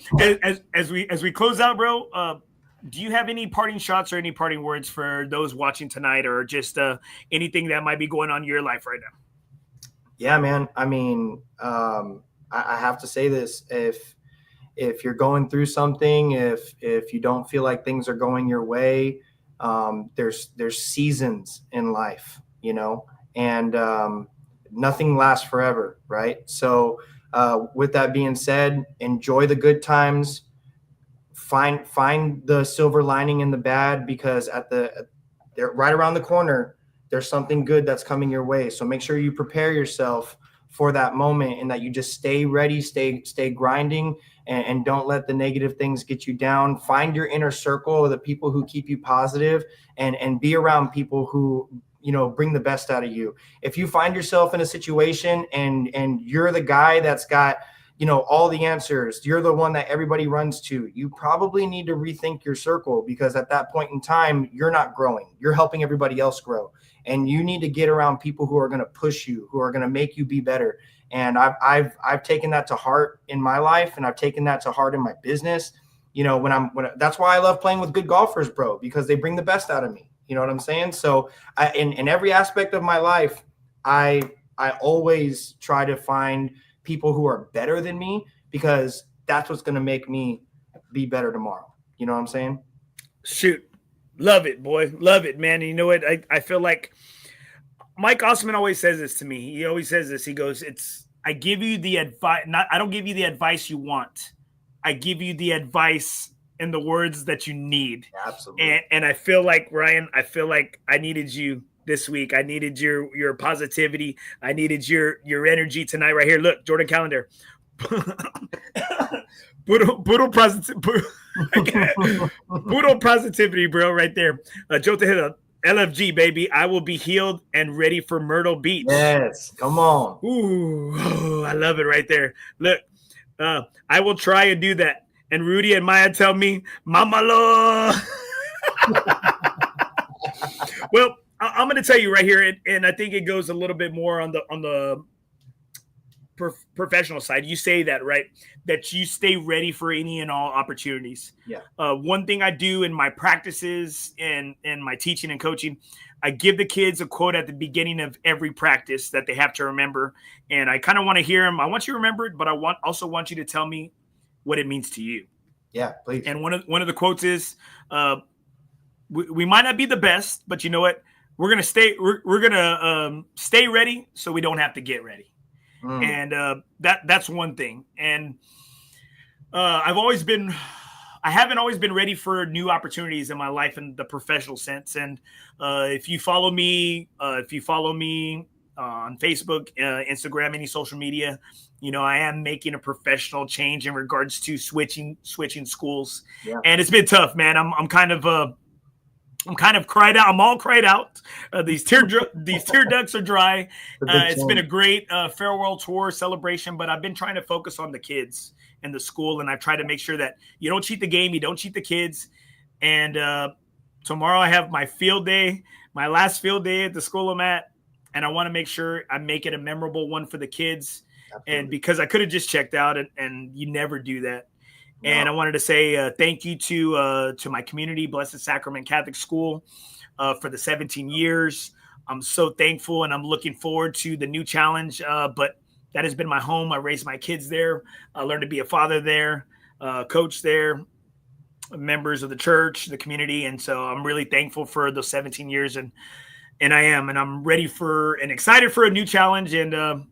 As we close out, bro, do you have any parting shots or any parting words for those watching tonight, or just anything that might be going on in your life right now? Yeah, man. I mean, I have to say this. If you're going through something, if you don't feel like things are going your way, there's seasons in life, you know, and nothing lasts forever, right? So with that being said, enjoy the good times. Find the silver lining in the bad, because they're right around the corner, there's something good that's coming your way. So make sure you prepare yourself for that moment and that you just stay ready, stay grinding, and don't let the negative things get you down. Find your inner circle of the people who keep you positive, and be around people who, you know, bring the best out of you. If you find yourself in a situation and you're the guy that's got, you know, all the answers, you're the one that everybody runs to, you probably need to rethink your circle, because at that point in time, you're not growing. You're helping everybody else grow. And you need to get around people who are going to push you, who are going to make you be better. And I've taken that to heart in my life, and I've taken that to heart in my business. You know, that's why I love playing with good golfers, bro, because they bring the best out of me. You know what I'm saying? So in every aspect of my life, I always try to find people who are better than me, because that's what's going to make me be better tomorrow. You know what I'm saying? Shoot. Love it, boy. Love it, man. And you know what? I feel like Mike Osman always says this to me. He always says this. He goes, I give you the advice. I don't give you the advice you want. I give you the advice in the words that you need. Absolutely. And I feel like, Ryan, I needed you this week. I needed your positivity. I needed your energy tonight right here. Look, Jordan Calendar. Brutal positivity, bro, right there. Joe Tejeda, LFG, baby. I will be healed and ready for Myrtle Beach. Yes, come on. Ooh, I love it right there. Look, I will try and do that. And Rudy and Maya tell me, Mama Lo. Well, I'm going to tell you right here, and I think it goes a little bit more on the professional side, you say that, right? That you stay ready for any and all opportunities. Yeah. One thing I do in my practices and my teaching and coaching, I give the kids a quote at the beginning of every practice that they have to remember. And I kind of want to hear them. I want you to remember it, but I also want you to tell me what it means to you. Yeah, please. And one of the quotes is, we might not be the best, but you know what? We're gonna stay ready so we don't have to get ready. And that's one thing. And I haven't always been ready for new opportunities in my life in the professional sense. And if you follow me on Facebook, Instagram, any social media, you know, I am making a professional change in regards to switching schools. Yeah. And it's been tough, man. I'm kind of cried out. I'm all cried out. These tear ducts are dry. It's been a great farewell tour celebration, but I've been trying to focus on the kids and the school, and I try to make sure that you don't cheat the game, you don't cheat the kids. And tomorrow I have my field day, my last field day at the school I'm at, and I want to make sure I make it a memorable one for the kids. Absolutely. And because I could have just checked out, and you never do that. Wow. And I wanted to say thank you to my community, Blessed Sacrament Catholic School, for the 17 years. I'm so thankful, and I'm looking forward to the new challenge. But that has been my home. I raised my kids there. I learned to be a father there, coach there, members of the church, the community. And so I'm really thankful for those 17 years. And I'm ready and excited for a new challenge. And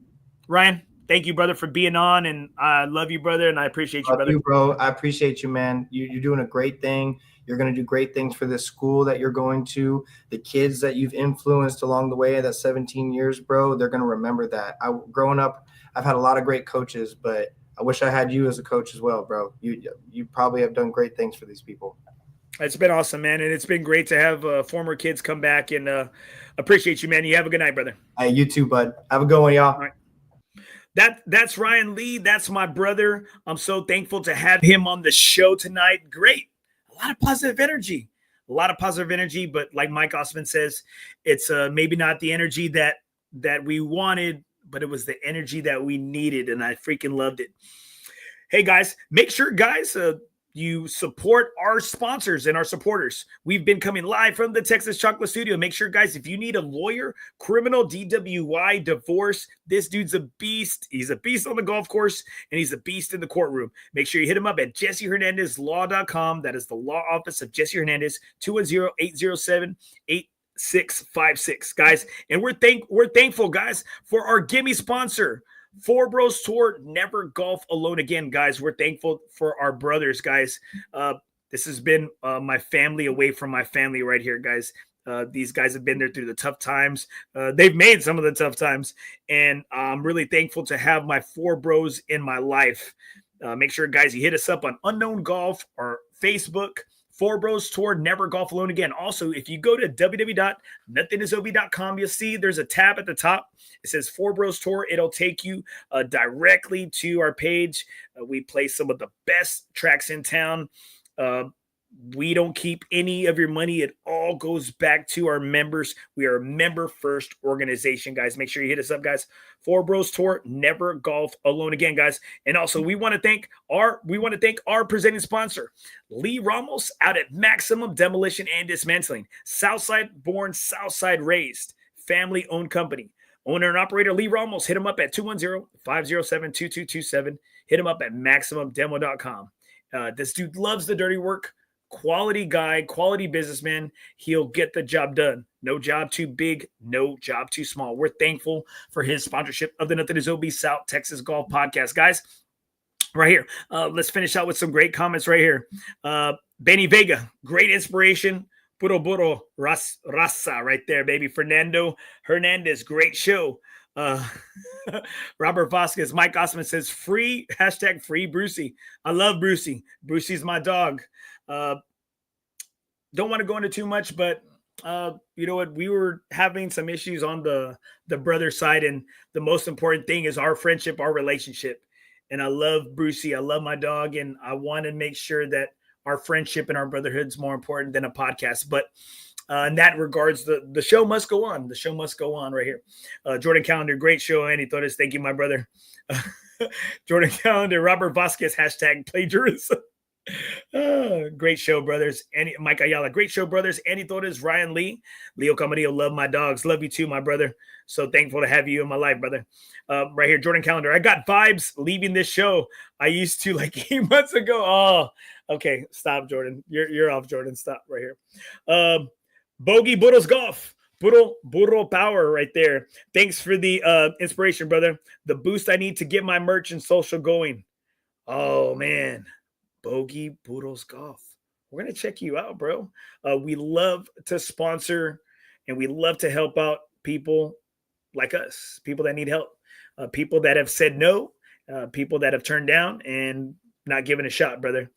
Ryan, thank you, brother, for being on. And I love you, brother. And I appreciate you, brother. Love you, bro. I appreciate you, man. You're doing a great thing. You're going to do great things for the school that you're going to. The kids that you've influenced along the way, that 17 years, bro, they're going to remember that. Growing up, I've had a lot of great coaches, but I wish I had you as a coach as well, bro. You probably have done great things for these people. It's been awesome, man. And it's been great to have former kids come back, and appreciate you, man. You have a good night, brother. Hey, you too, bud. Have a good one, y'all. All right. That's Ryan Lee. That's my brother. I'm so thankful to have him on the show tonight. Great. A lot of positive energy. But like Mike Osmond says, it's maybe not the energy that we wanted, but it was the energy that we needed, and I freaking loved it. Hey, guys, make sure, guys, you support our sponsors and our supporters. We've been coming live from the Texas Chancla studio. Make sure, guys, if you need a lawyer, criminal, DWI, divorce, this dude's a beast. He's a beast on the golf course, and he's a beast in the courtroom. Make sure you hit him up at JesseHernandezLaw.com. That is the law office of Jesse Hernandez, 210-807-8656, guys. And we're thankful, guys, for our gimme sponsor, FOREBROS Tour. Never golf alone again, guys. We're thankful for our brothers, guys. This has been my family away from my family right here, guys. These guys have been there through the tough times. They've made some of the tough times, and I'm really thankful to have my four bros in my life. Make sure, guys, you hit us up on Unknown Golf or Facebook. FOREBROS Tour, Never Golf Alone Again. Also, if you go to www.nothingisob.com, you'll see there's a tab at the top. It says FOREBROS Tour. It'll take you directly to our page. We play some of the best tracks in town. We don't keep any of your money. It all goes back to our members. We are a member-first organization, guys. Make sure you hit us up, guys. FOREBROS Tour, Never Golf Alone Again, guys. And also, we want to thank our presenting sponsor, Lee Ramos, out at Maximum Demolition and Dismantling. Southside born, Southside raised, family-owned company. Owner and operator Lee Ramos. Hit him up at 210-507-2227. Hit him up at MaximumDemo.com. This dude loves the dirty work. Quality guy, quality businessman. He'll get the job done. No job too big, no job too small. We're thankful for his sponsorship of the Nothing is OB South Texas Golf Podcast. Guys, right here, let's finish out with some great comments right here. Benny Vega, great inspiration. Puro raza right there, baby. Fernando Hernandez, great show. Robert Vasquez, Mike Osman says free Brucey. I love Brucey. Brucey's my dog. Don't want to go into too much, but you know what? We were having some issues on the brother side, and the most important thing is our friendship, our relationship. And I love Brucey. I love my dog, and I want to make sure that our friendship and our brotherhood is more important than a podcast. But In that regards, the show must go on. The show must go on right here. Jordan Calendar, great show, Andy Torres. Thank you, my brother. Jordan Calendar, Robert Vasquez, hashtag plagiarism. Great show, brothers. Mike Ayala, great show, brothers. Andy Torres, Ryan Lee, Leo Camarillo, love my dogs. Love you too, my brother. So thankful to have you in my life, brother. Right here, Jordan Calendar. I got vibes leaving this show. I used to like 8 months ago. Oh, okay. Stop, Jordan. You're off, Jordan. Stop right here. Bogey Burros Golf. Burro Power right there. Thanks for the inspiration, brother. The boost I need to get my merch and social going. Oh, man. Bogey Burros Golf. We're going to check you out, bro. We love to sponsor and we love to help out people like us, people that need help, people that have said no, people that have turned down and not given a shot, brother.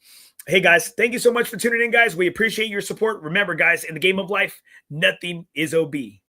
Hey, guys, thank you so much for tuning in, guys. We appreciate your support. Remember, guys, in the game of life, nothing is OB.